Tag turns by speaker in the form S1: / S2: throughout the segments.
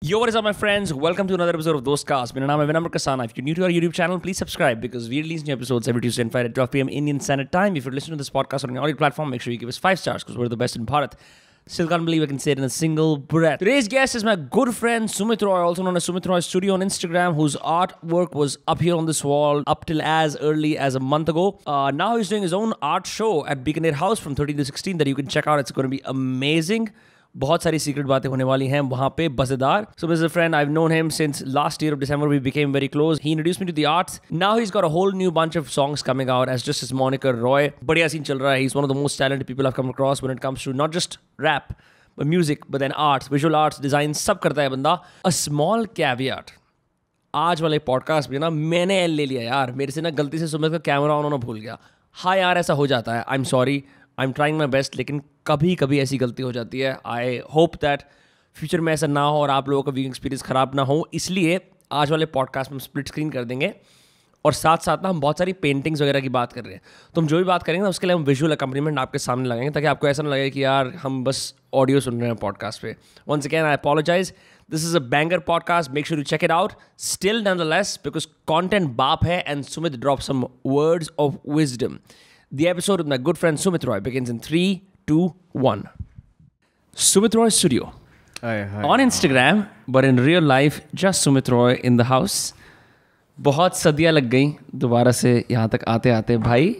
S1: Yo, what is up, my friends? Welcome to another episode of Dostcast. मेरा नाम है Vinamre and Sumit. If you're new to our YouTube channel, please subscribe because we release new episodes every Tuesday and Friday at 12 p.m. Indian Standard Time. If you're listening to this podcast on an audio platform, make sure you give us 5 stars because we're the best in Bharat. Still can't believe I can say it in a single breath. Today's guest is my good friend Sumit Roy, also known as Sumit Roy Studio on Instagram, whose artwork was up here on this wall up till as early as a month ago. Now he's doing his own art show at Beaconhead House from 13 to 16 that you can check out. It's going to be amazing. बहुत सारी secret बातें होने वाली हैं वहाँ पे मजेदार. So as a friend, I've known him since last year of December. We became very close. He introduced me to the arts. Now he's got a whole new bunch of songs coming out as just his moniker Roy. बढ़िया scene चल रहा है. He's one of the most talented people I've come across when it comes to not just rap, but music, but then arts, visual arts, design, सब करता है बंदा. A small caveat. आज वाले पॉडकास्ट में ना मैंने ले लिया यार. मेरे से ना गलती से सुमित का कैमरा उन्होंने भूल गया. हाँ यार, ऐसा हो जाता है. I'm sorry. I'm trying my best, लेकिन कभी कभी ऐसी गलती हो जाती है. आई होप दैट फ्यूचर में ऐसा ना हो और आप लोगों का व्यूइंग एक्सपीरियंस ख़राब ना हो. इसलिए आज वाले पॉडकास्ट में हम स्प्लिट स्क्रीन कर देंगे और साथ साथ ना हम बहुत सारी पेंटिंग्स वगैरह की बात कर रहे हैं. तो हम जो भी बात करेंगे ना उसके लिए हम विजुअल अकम्पनीमेंट आपके सामने लगाएंगे ताकि आपको ऐसा ना लगे कि यार हम बस ऑडियो सुन रहे हैं पॉडकास्ट पे. Once again I apologize. This is a banger podcast. Make sure to check it out. Still nonetheless, because content baap hai and Sumit dropped some words of wisdom. The episode with my good friend Sumit Roy begins in 3, 2, 1. Sumit Roy Studio.
S2: Hi.
S1: On Instagram, but in real life, just Sumit Roy in the house. बहुत सदियाँ लग गई दोबारा से यहाँ तक आते आते. भाई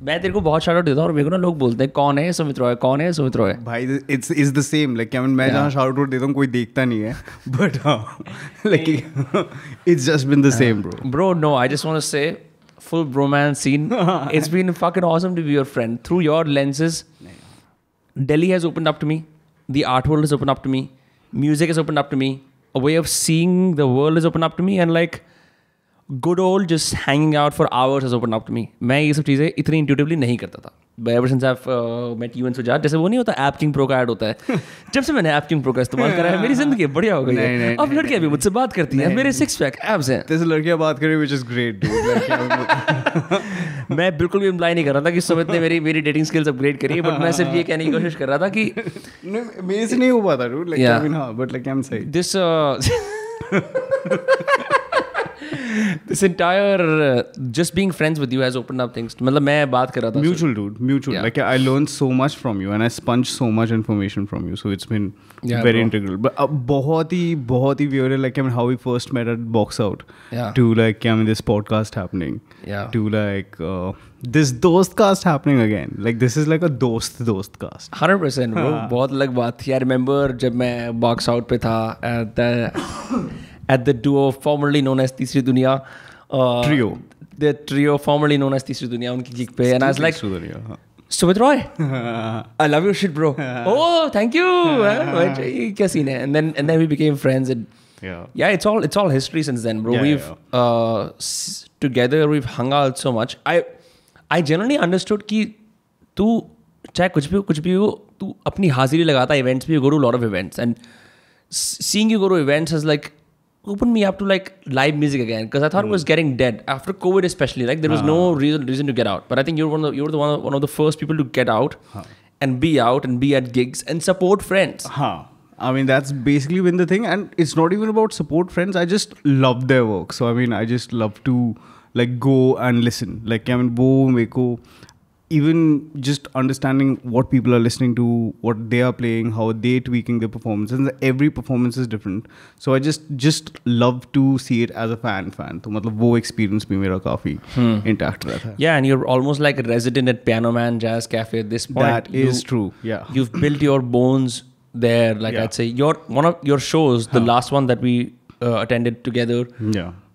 S1: मैं तेरे को बहुत शाउट आउट देता हूँ और मेरे को ना लोग बोलते हैं कौन है सुमित रॉय, कौन है सुमित रॉय.
S2: भाई इट्स द सेम लाइक मैं जहाँ शाउट आउट देता हूँ कोई देखता नहीं है but like it's just been the same
S1: bro. No, I just want to say full bromance scene. It's been fucking awesome to be your friend. Through your lenses, Delhi has opened up to me. The art world has opened up to me. Music has opened up to me. A way of seeing the world has opened up to me. And like good old just hanging out for hours has opened up to me. मैं ये सब चीज़ें इतनी intuitively नहीं करता था. But ever since I've met you and Sujat, जैसे वो नहीं होता ऐप किंग प्रो का ऐड होता है. जब से मैंने ऐप किंग प्रो का इस्तेमाल करा है मेरी जिंदगी बढ़िया हो गई है. अब लड़कियां भी मुझसे बात करती हैं. मेरे 6 पैक एब्स हैं.
S2: जैसे लड़कियां बात करें which is great dude.
S1: मैं बिल्कुल भी इम्प्लाई नहीं कर रहा था कि सुमित ने मेरी डेटिंग स्किल्स अपग्रेड करी है. बट मैं सिर्फ ये कहने की कोशिश कर रहा था कि
S2: मेरे से नहीं हो पाता dude. Like I mean, but like I'm saying
S1: this this entire just being friends with you has opened up things. मतलब मैं बात कर रहा था
S2: mutual dude. Yeah. Like I learned so much from you and I sponged so much information from you, so it's been very integral. But बहुत ही weird like I mean how we first met at Box Out to like I mean this podcast happening to like this Dostcast happening again. Like this is like a Dostcast
S1: 100% bro. बहुत अलग बात थी. I remember जब मैं Box Out पे था at the duo formerly known as तीसरी दुनिया the trio formerly known as तीसरी दुनिया उनकी gig पे. And I was like Sumit Roy, I love your shit bro. Oh thank you. ये क्या scene है. And then we became friends and it's all history since then bro. We've together we've hung out so much. I generally understood कि तू चाहे कुछ भी हो तू अपनी हाजिरी लगाता events पे. You go to a lot of events and seeing you go to events has like opened me up to like live music again because I thought it was getting dead after COVID especially. Like there was no reason to get out. But I think one of the first people to get out and be at gigs and support friends.
S2: I mean that's basically been the thing, and it's not even about support friends. I just love their work. So I mean I just love to like go and listen. Like I mean wo meko even just understanding what people are listening to, what they are playing, how they're tweaking their performance, and every performance is different. So I just love to see it as a fan. तो मतलब वो experience भी मेरा काफी intact रहता है.
S1: Yeah, and you're almost like a resident at Piano Man Jazz Cafe at this point.
S2: That is true. Yeah,
S1: you've built your bones there. Like I'd say one of your shows, the last one that we attended together.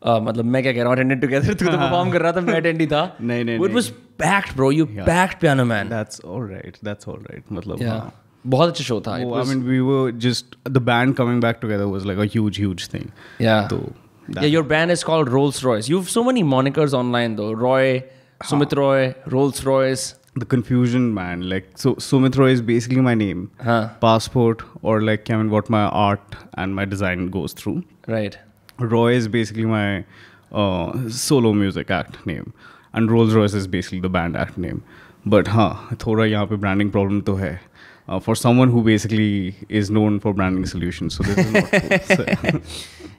S1: मतलब मैं क्या कह रहा हूँ attended together. तू तो perform कर रहा था, मैं attend ही था.
S2: नहीं.
S1: It was packed bro. You packed Piano Man.
S2: That's all right. मतलब
S1: बहुत अच्छा शो था.
S2: I mean we were just the band coming back together was like a huge thing.
S1: Your band is called Rolls Royce. You have so many monikers online though. Roy, Sumit Roy, Rolls Royce.
S2: The confusion, man. Like so Sumit Roy is basically my name, passport, or like I mean what my art and my design goes through.
S1: Right.
S2: Roy is basically my solo music act name, and Rolls Royce is basically the band act name. But थोड़ा यहाँ पे branding problem तो है. for someone who basically is known for branding solutions. So this is not cool. So,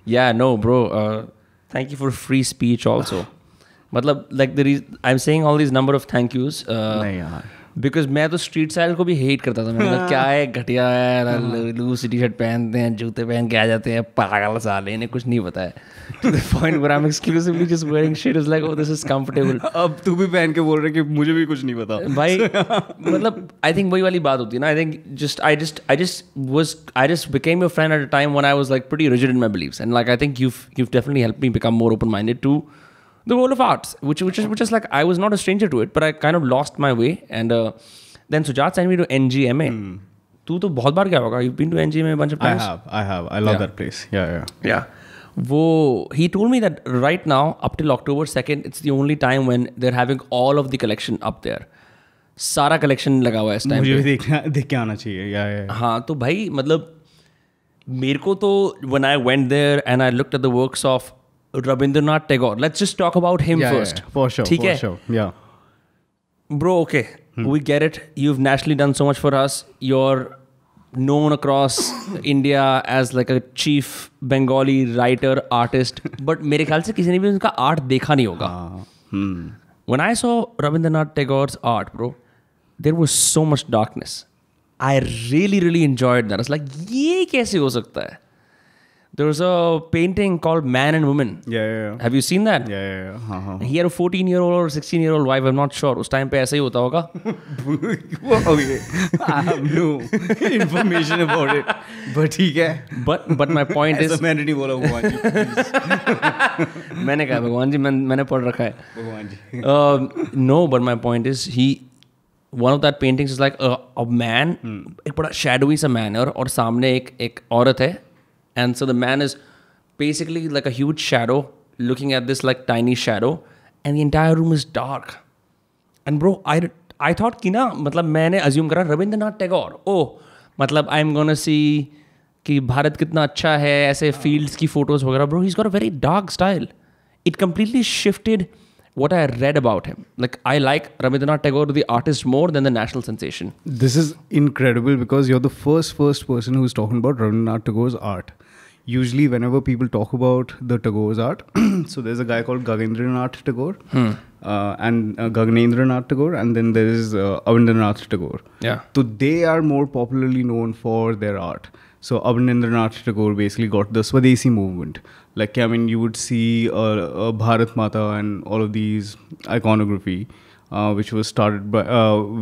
S1: Yeah, no, bro. Thank you for free speech also. मतलब like I'm saying all these number of thank yous.
S2: नहीं यार.
S1: Because मैं तो street style को भी hate करता था. मैंने कहा क्या है घटिया है, लूज टी शर्ट पहनते हैं, जूते पहन के आ जाते हैं, पागल साले, इन्हें कुछ नहीं पता है. To the point where I am exclusively just wearing shit is like oh this is comfortable.
S2: अब तू भी पहन के बोल रहा है कि मुझे भी कुछ नहीं पता
S1: भाई. मतलब आई थिंक वही वाली बात होती है ना. I think I just became your friend at a time when I was like pretty rigid in my beliefs, and like I think you've definitely helped me become more open minded to the world of arts, which is like I was not a stranger to it, but I kind of lost my way. And then Sujat sent me to NGMA. तू तो बहुत बार गया होगा. You've been to NGMA a bunch of times.
S2: I have. I love that place. Yeah.
S1: He told me that right now, up till October 2nd, it's the only time when they're having all of the collection up there. सारा collection लगा हुआ है इस time.
S2: मुझे भी देख के आना चाहिए. Yeah.
S1: हाँ तो भाई मतलब मेरे को तो when I went there and I looked at the works of Rabindranath Tagore. Let's just talk about him first.
S2: Yeah. For sure.
S1: ठीक है?
S2: For sure. Yeah.
S1: Bro, okay. We get it. You've nationally done so much for us. You're known across India as like a chief Bengali writer, artist. But मेरे ख्याल से किसी ने भी उनका art देखा नहीं होगा. When I saw Rabindranath Tagore's art, bro, there was so much darkness. I really enjoyed that. I was like, ये कैसे हो सकता है? There was a painting called Man and Woman.
S2: Yeah.
S1: Have you seen that?
S2: Yeah.
S1: He had a 14-year-old or 16-year-old wife. I'm not sure. उस time पे ऐसा ही होता होगा.
S2: Okay. I have no information about it. But ठीक है.
S1: But my point is.
S2: ऐसा मैंने नहीं बोला भगवान जी. Please.
S1: मैंने कहा भगवान जी मैंने पढ़ रखा है.
S2: भगवान जी.
S1: No, but my point is one of that paintings is like a man, एक बड़ा shadowy सा man है और सामने एक औरत है. And so the man is basically like a huge shadow looking at this like tiny shadow, and the entire room is dark. And bro, I thought कि ना मतलब मैंने assume करा रविंद्रनाथ टैगोर. मतलब I'm gonna see कि भारत कितना अच्छा है, ऐसे fields की photos वगैरह. Bro, he's got a very dark style. It completely shifted what I read about him. Like I like Rabindranath Tagore, the artist, more than the national sensation.
S2: This is incredible because you're the first person who's talking about Rabindranath Tagore's art. Usually whenever people talk about the Tagore's art, so there's a guy called Gagendranath Tagore and Gaganendranath Tagore, and then there is Rabindranath Tagore.
S1: Yeah.
S2: So they are more popularly known for their art. So Rabindranath Tagore basically got the Swadesi movement. Like, I mean, you would see Bharat Mata and all of these iconography, which was started by,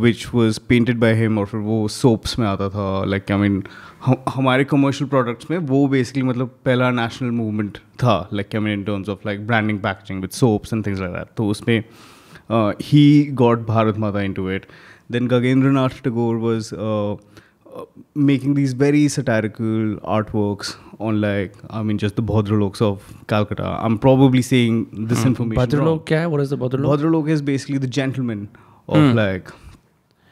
S2: which was painted by him, और फिर वो soaps में आता था. Like, I mean, हमारे commercial products में वो basically मतलब पहला national movement था. Like, I mean, in terms of like branding, packaging with soaps and things like that. तो उसमें he got Bharat Mata into it. Then Gagendranath Tagore was making these very satirical artworks on like, I mean, just the Bhadraloks of Calcutta. I'm probably saying this information
S1: Bhadralok kya hai? What is the Bhadralok?
S2: Bhadralok is basically the gentleman of like...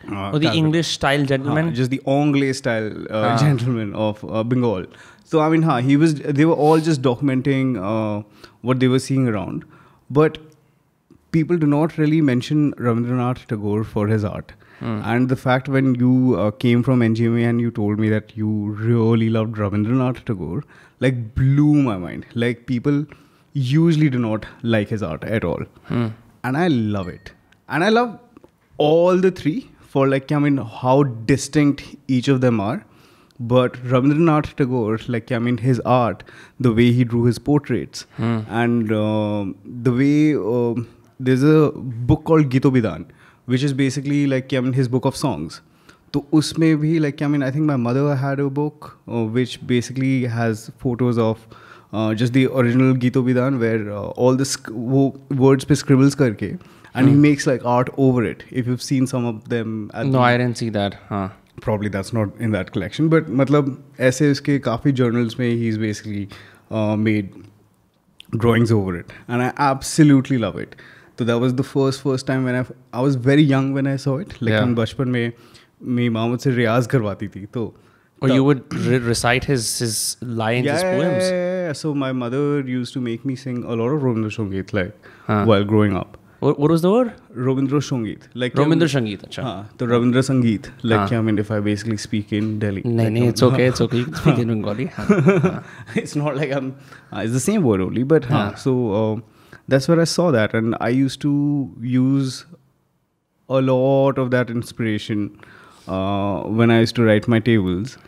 S1: the English style gentleman?
S2: Just the Anglais style gentleman of Bengal. So, I mean, they were all just documenting what they were seeing around. But people do not really mention Rabindranath Tagore for his art. And the fact when you came from NGMA and you told me that you really loved Rabindranath Tagore, like blew my mind. Like people usually do not like his art at all. And I love it. And I love all the three for like, I mean, how distinct each of them are. But Rabindranath Tagore, like, I mean, his art, the way he drew his portraits and the way there's a book called Gito Bidan, which is basically like, I mean, his book of songs. So usme bhi, like, I mean, I think my mother had a book which basically has photos of just the original Gito Bidan where all the words pe scribbles karke and he makes like art over it. If you've seen some of them.
S1: No, I didn't see that.
S2: Probably that's not in that collection. But matlab, aise uske kafi journals mein he's basically made drawings over it. And I absolutely love it. So that was the first time when I was very young when I saw it. Like in bachpan mein, मेरी माँ मुझसे रियाज करवाती थी तो
S1: or you would recite his lines, his poems.
S2: Yeah. So my mother used to make me sing a lot of Rabindranath Sangeet like while growing up.
S1: What was the word?
S2: Rabindra Sangeet. Like
S1: Rabindra Sangeet. अच्छा.
S2: हाँ, तो Rabindra Sangeet. Like I mean, if I basically speak in Delhi.
S1: नहीं, it's okay. It's okay. You can speak in Bengali.
S2: It's not like I'm. It's the same word only, but so that's where I saw that, and I used to use a lot of that inspiration when I used to write my tables,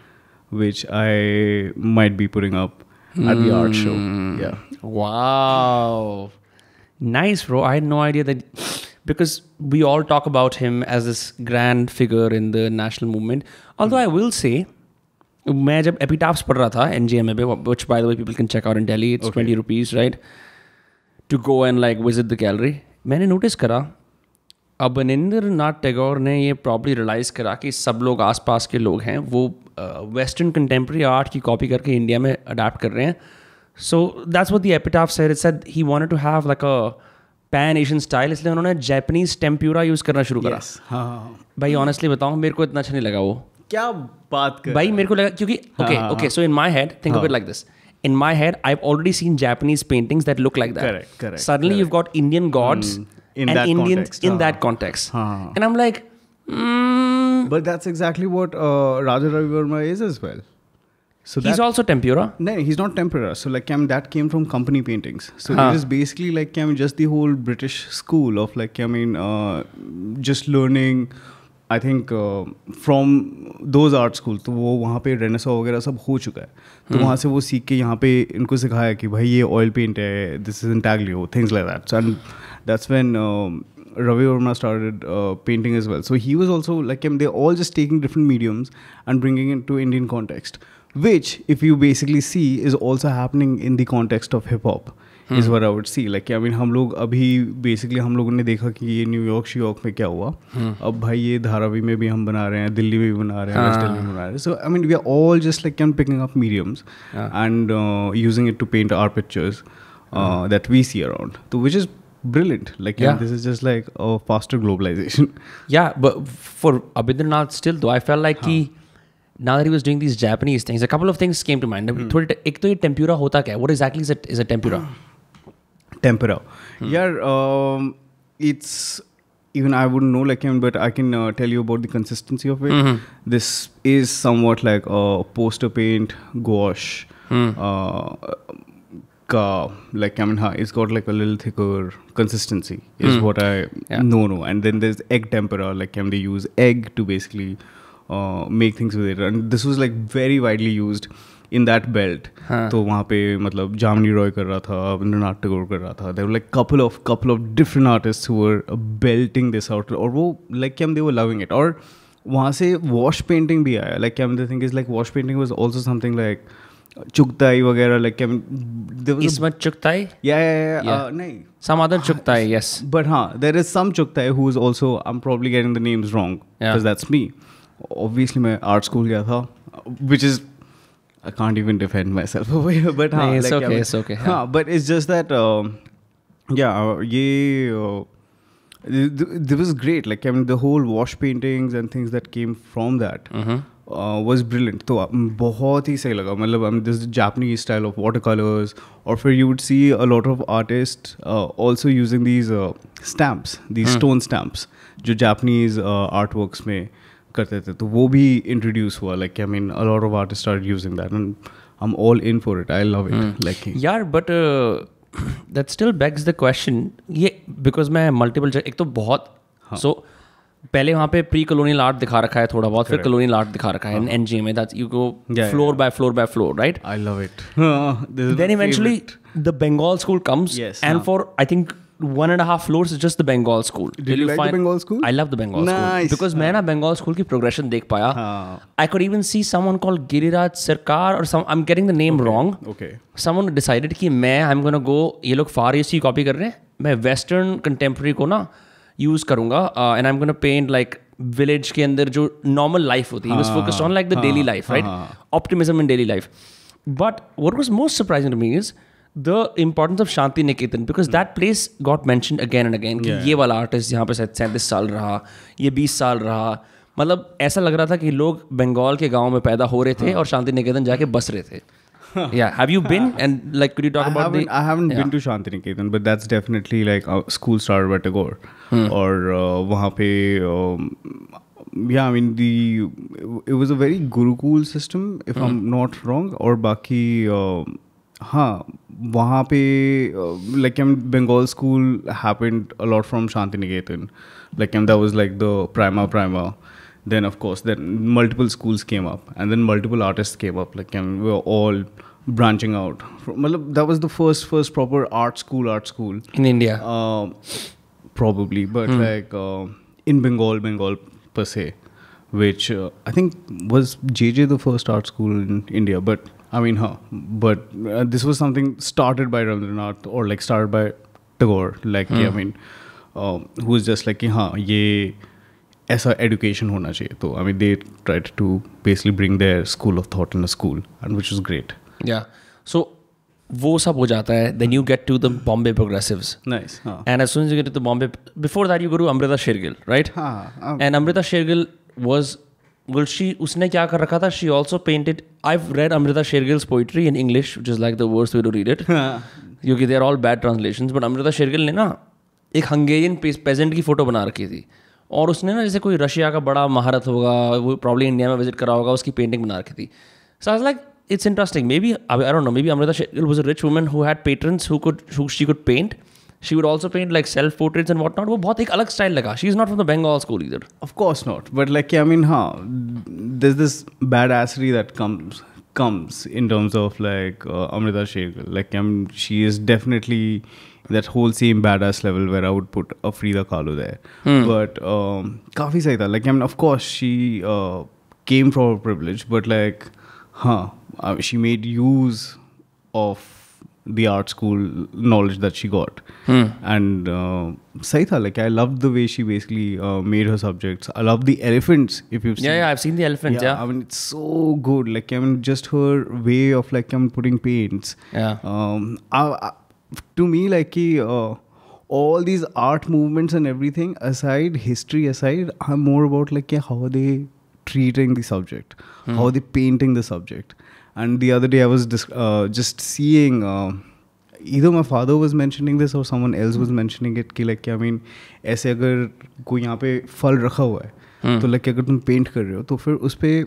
S2: which I might be putting up at the art show. Yeah.
S1: Wow. Nice, bro. I had no idea that, because we all talk about him as this grand figure in the national movement. Although I will say, मैं जब epitaphs पढ़ रहा था NGM पे, which by the way people can check out in Delhi, it's 20 rupees, right? To go and like visit the gallery. मैंने notice करा, Rabindranath Tagore ने ये probably realize करा कि सब लोग आसपास के लोग हैं, वो Western contemporary art की copy करके इंडिया में adapt कर रहे हैं. So that's what the epitaph said. It said he wanted to have like a pan-Asian style, इसलिए उन्होंने Japanese tempura use करना शुरू करा. भाई honestly बताऊँ, मेरे को इतना अच्छा नहीं लगा वो.
S2: क्या बात कर?
S1: भाई मेरे को लगा क्योंकि okay, so in my head, think of it like this. In my head, I've already seen Japanese paintings that look like that.
S2: Correct.
S1: Suddenly you've got Indian gods and Indians in that context. And I'm like,
S2: but that's exactly what Raja Ravi Verma is as well. So
S1: he's also tempura?
S2: No, he's not tempura. So like that came from company paintings. So it is basically like just the whole British school of like just learning. I think from those art school, तो वो वहाँ पे Renaissance वगैरह सब हो चुका है. तो वहाँ से वो सीख के यहाँ पे इनको सिखाया कि भाई ये oil paint है, this is intaglio, things like that. So and that's when Ravi Verma started painting as well. So he was also like they're all just taking different mediums and bringing it to Indian context, which if you basically see is also happening in the context of hip hop. Is what I would see. Like I mean, हम लोग अभी basically हम लोगों ने देखा कि ये New York में क्या हुआ. अब भाई ये धारावी में भी हम बना रहे हैं, दिल्ली में भी बना रहे हैं, वेस्ट दिल्ली में बना रहे हैं. So I mean, we are all just like picking up mediums and using it to paint our pictures that we see around. So which is brilliant. Like this is just like a faster globalization. Yeah,
S1: but for Rabindranath still though, I felt like now that he was doing these Japanese things, a couple of things came to mind. एक तो ये tempura होता क्या है? What exactly is a tempura?
S2: Tempura. Yeah, it's even I wouldn't know like him, but I can tell you about the consistency of it. This is somewhat like a poster paint gouache. Like it's got like a little thicker consistency is what I know. And then there's egg tempera. Like they use egg to basically make things with it. And this was like very widely used in that belt. तो वहाँ पे मतलब Jamni Roy कर रहा था, Rabindranath Tagore कर रहा था. There were like couple of different artists who were belting this out. और वो like they were loving it. और वहाँ से wash painting भी आया. Like the thing is like wash painting was also something like Chuktai वगैरह. Like there was
S1: Ismat Chuktai?
S2: Yeah. नहीं.
S1: Some other Chuktai, yes.
S2: But there is some Chuktai who is also, I'm probably getting the names wrong because that's me. Obviously मैं art school गया था, which is I can't even defend myself over here, but
S1: it's okay, it's okay.
S2: But it's just that, it was great. Like the whole wash paintings and things that came from that was brilliant. तो बहुत ही सही लगा. मतलब this Japanese style of watercolors, or for you would see a lot of artists also using these stamps, these stone stamps, जो Japanese artworks में करते थे. तो वो भी introduce हुआ. Like a lot of artists started using that, and I'm all in for it. I love it. Like
S1: yeah, but that still begs the question. ये because मैं multiple एक तो बहुत so पहले वहाँ पे प्री colonial art दिखा रखा है थोड़ा बहुत, फिर colonial art दिखा रखा है NGM में. That you go floor by floor, right?
S2: I love it.
S1: Then eventually the Bengal school comes, and for I think 1.5 floors is just the Bengal school.
S2: Did you like the Bengal school?
S1: I love the Bengal school because मैं ना Bengal school की progression देख पाया. I could even see someone called Giriraj Sarkar or some. I'm getting the name wrong.
S2: Okay.
S1: Someone decided कि I'm gonna go. ये लोग Far East की copy कर रहे हैं. मैं Western contemporary को ना use करूँगा and I'm gonna paint like village के अंदर जो normal life होती है. He was focused on like the daily life, right? Optimism in daily life. But what was most surprising to me is the importance of Shanti Niketan, because that place got mentioned again and again कि ये वाला artist यहाँ पे 37 साल रहा, ये 20 साल रहा. मतलब ऐसा लग रहा था कि लोग बंगाल के गांव में पैदा हो रहे थे और शांति निकेतन जाके बस रहे थे. Yeah, have you been? And like, could you talk about
S2: I haven't been to Shantiniketan, but that's definitely like a school started by Tagore. Or वहाँ पे yeah, I mean it was a very Gurukul system, if I'm not wrong. और बाकी हाँ वहाँ पे like Bengal school happened a lot from Shantiniketan. Like that was like the prima. Then of course then multiple schools came up, and then multiple artists came up. Like we were all branching out. That was the first proper art school
S1: in India.
S2: Probably, but like in Bengal per se, which I think was JJ the first art school in India. But I mean, but this was something started by Rabindranath, or like started by Tagore. Like I mean, who was just like ये ऐसा education होना चाहिए. तो I mean they tried to basically bring their school of thought in a school, and which was great.
S1: Yeah. So वो सब हो जाता है. Then you get to the Bombay Progressives.
S2: Nice.
S1: And as soon as you get to the Bombay, before that you go to Amrita Shergill, right? And Amrita Shergill was, well, उसने क्या कर रखा था? She also painted. I've read Amrita Shergill's poetry in English, which is like the worst way to read it. क्योंकि they are all bad translations. But Amrita Shergill ने ना एक Hungarian pageant की फोटो बना रखी थी, और उसने ना जैसे कोई रशिया का बड़ा महारत होगा, वो प्रॉब्ली इंडिया में विजिट करा होगा, उसकी पेंटिंग बना रखी थी. So I was like, it's interesting. Maybe I don't know. Maybe Amrita Shergill was a rich woman who had patrons who she could paint. She would also paint like self portraits and whatnot. वो बहुत एक अलग style लगा. She's not from the Bengal school either.
S2: Of course not. But like I mean, there's this badassery that comes in terms of like Amrita Shergill. Like she is definitely that whole same badass level where I would put a Frida Kahlo there. But काफी सही था. Like I mean, of course she came from a privilege, but like she made use of the art school knowledge that she got. And sahi tha, like I loved the way she basically made her subjects. I love the elephants, if you've seen.
S1: Yeah, I've seen the elephants. Yeah,
S2: I mean it's so good. Like I mean just her way of like putting paints. To me, like all these art movements and everything aside, history aside, I'm more about like how are they treating the subject, how are they painting the subject. And the other day I was just seeing, either my father was mentioning this or someone else was mentioning it, कि like I mean ऐसे अगर कोई यहाँ पे फल रखा हुआ है, तो like अगर तुम पेंट कर रहे हो तो फिर उस पे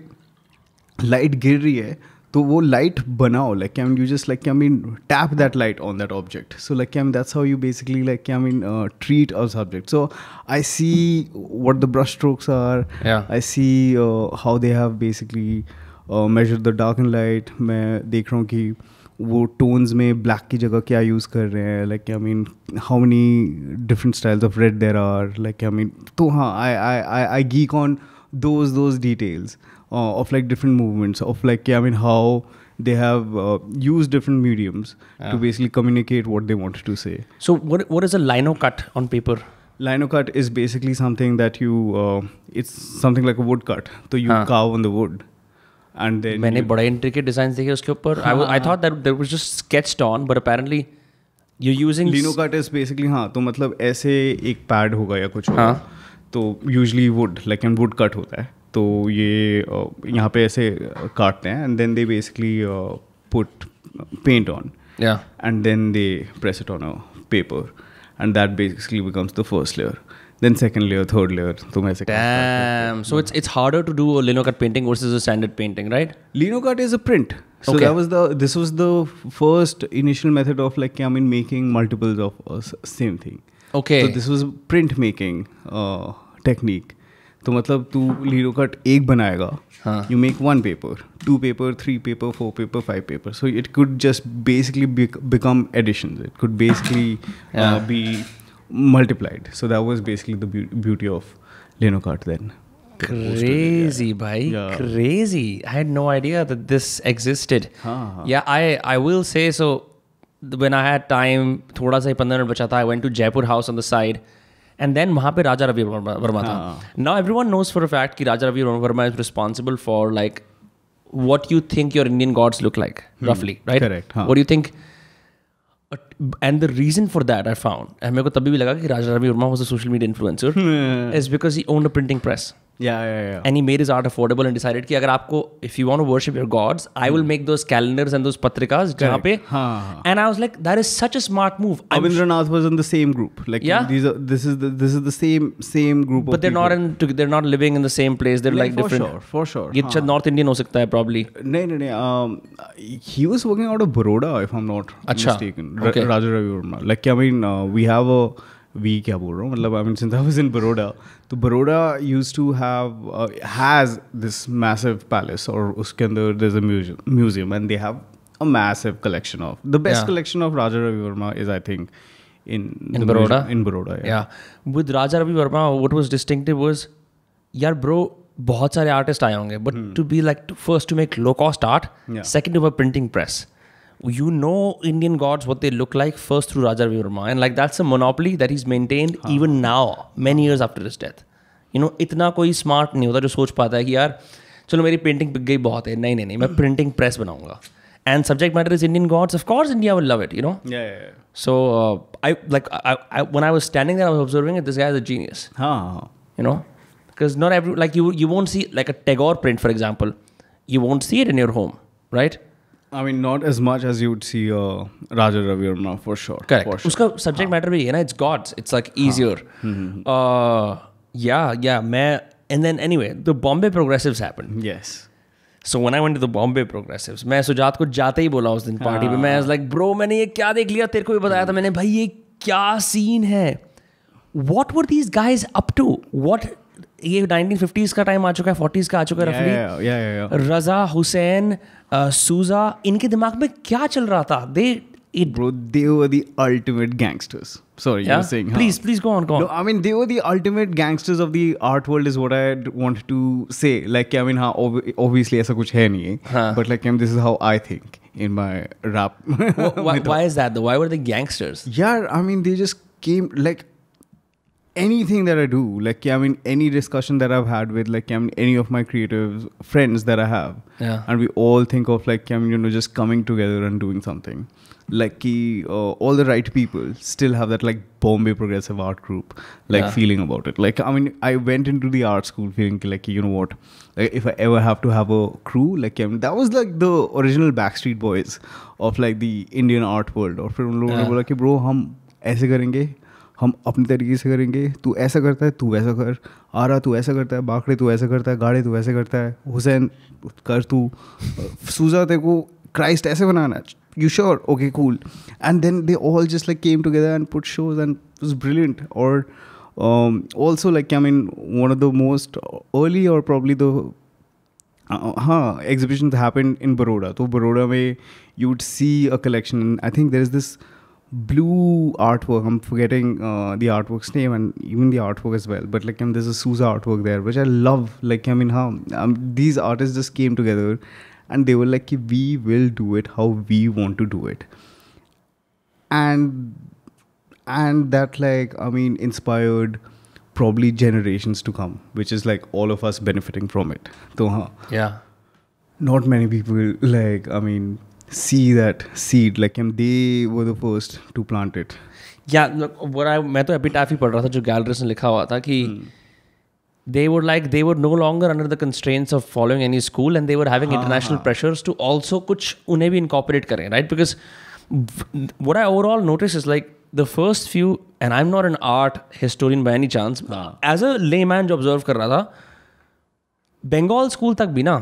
S2: लाइट गिर रही है, तो वो लाइट बनाओ. Like I mean you just like I mean tap that light on that object. So like I mean that's how you basically like I mean treat a subject. So I see what the brush strokes are. I see how they have basically measured the dark and light. मैं देख रहा हूँ कि वो tones में black की जगह क्या use कर रहे हैं. Like I mean how many different styles of red there are. Like I mean तो I geek on those details of like different movements, of like I mean how they have used different mediums to basically communicate what they wanted to say.
S1: So what is a lino cut on paper?
S2: Lino cut is basically something that you it's something like a wood cut. So you carve on the wood. And then
S1: मैंने बड़े intricate designs देखे उसके ऊपर. I thought that was just sketched on, but apparently you're using
S2: lino cut is basically तो मतलब ऐसे एक pad होगा या कुछ होगा, तो usually wood like wood cut होता है, तो ये यहाँ पे ऐसे काटते हैं, and then they basically put paint on, and then they press it on a paper, and that basically becomes the first layer. Then second layer, third layer.
S1: Damn. So it's harder to do a lino cut painting versus a standard painting, right?
S2: Lino cut is a print. So this was the first initial method of like I mean making multiples of same thing. Okay. So this was print making technique. तो मतलब तू lino cut एक बनाएगा. You make 1 paper, 2 paper, 3 paper, 4 paper, 5 paper. So it could just basically become additions. It could basically be multiplied. So that was basically the beauty of lino cut then.
S1: Crazy, bhai. Yeah. Crazy. I had no idea that this existed. Yeah, I will say so. When I had time, thoda sa 15 minute bacha tha, I went to Jaipur House on the side. And then वहाँ पे Raja Ravi Verma था. Now everyone knows for a fact कि Raja Ravi Verma is responsible for like what you think your Indian gods look like, roughly, right?
S2: Correct.
S1: What do you think? And the reason for that I found, and मेरे को तभी भी लगा कि Raja Ravi Verma was a social media influencer, is because he owned a printing press.
S2: Yeah.
S1: And he made his art affordable and decided कि अगर आपको if you want to worship your gods, I will make those calendars and those patrikas जहाँ पे. And I was like, that is such a smart move.
S2: Rabindranath was in the same group. Like this is the same group.
S1: But they're not living in the same place. They're like different.
S2: For sure.
S1: ये शायद North Indian हो सकता है probably.
S2: नहीं. He was working out of Baroda, if I'm not mistaken.
S1: Okay.
S2: Raja Ravi Verma. Like I mean, we have a. क्या बोल रहा हूँ मतलब I mean since I was in Baroda, तो Baroda used to have has this massive palace और उसके अंदर there's a museum and they have a massive collection of the best collection of Raja Ravi Verma is I think in
S1: Baroda.
S2: In Baroda,
S1: yeah. With Raja Ravi Verma, what was distinctive was, यार bro बहुत सारे artists आए होंगे, but to be like first to make low cost art, second to have a printing press. You know Indian gods, what they look like first through Raja Ravi Verma. And like that's a monopoly that he's maintained even now, many years after his death. You know, इतना कोई smart नहीं होता जो सोच पाता है कि यार चलो मेरी painting बिक गई बहुत है. नहीं, मैं printing press बनाऊंगा. And subject matter is Indian gods. Of course, India will love it, you know?
S2: Yeah.
S1: So, I when I was standing there, I was observing it, this guy is a genius. You know? Because not every, like you won't see, like a Tagore print, for example, you won't see it in your home, right?
S2: I mean, not as much as you would see Raja Ravi Verma, for sure.
S1: Correct.
S2: For sure.
S1: Uska subject matter bhi hai na, it's gods. It's like easier. And then anyway, the Bombay Progressives happened.
S2: Yes.
S1: So when I went to the Bombay Progressives, मैं सुजात को जाते ही बोला उस दिन party पे, मैं like bro मैंने ये क्या देख लिया, तेरे को भी बताया था मैंने, भाई ये क्या सीन है. What were these guys up to? What ये 1950s का टाइम आ चुका है, 40s का आ चुका है रफली.
S2: Yeah.
S1: रजा हुसैन, सूजा, इनके दिमाग में क्या चल रहा था?
S2: Bro, they were the ultimate gangsters. Sorry, you were saying.
S1: Please go on.
S2: No, I mean, they were the ultimate gangsters of the art world is what I wanted to say. Like, I mean, obviously ऐसा कुछ है नहीं है. But like, this is how I think in my rap.
S1: Why is that though? Why were they gangsters?
S2: Yeah, I mean, they just came like anything that I do. Like, I mean, any discussion that I've had with like, I mean, any of my creative friends that I have.
S1: Yeah.
S2: And we all think of like, I mean, you know, just coming together and doing something. Like all the right people still have that like Bombay Progressive art group feeling about it. Like I mean, I went into the art school feeling like, you know what, like if I ever have to have a crew, like I mean, that was like the original Backstreet Boys of like the Indian art world. और फिर उन लोगों ने बोला कि bro हम ऐसे करेंगे, हम अपने तरीके से करेंगे, तू ऐसा करता है, तू वैसा कर, आरा तू ऐसा करता है, बाकड़े तू ऐसा करता है, गाड़े तू ऐसे करता है, हुसैन कर तू, सूजा तेरे को क्राइस्ट ऐसे बनाना है. You sure? Okay, cool. And then they all just like came together and put shows and it was brilliant. Or also like, I mean, one of the most early or probably the exhibitions happened in Baroda. So Baroda mein you would see a collection. I think there is this blue artwork. I'm forgetting the artwork's name and even the artwork as well. But like there's a Sousa artwork there, which I love. Like, I mean, these artists just came together. And they were like, we will do it how we want to do it. And that like, I mean, inspired probably generations to come, which is like all of us benefiting from it. So,
S1: yeah.
S2: Not many people like, I mean, see that seed. Like they were the first to plant it.
S1: Yeah, look, मैं तो epitaph ही पढ़ रहा था जो galleries ने लिखा हुआ था कि they were no longer under the constraints of following any school and they were having international pressures to also कुछ उन्हें भी incorporate करें, right? Because what I overall notice is like the first few, and I'm not an art historian by any chance, as a layman जो observe कर रहा था, Bengal school तक भी ना,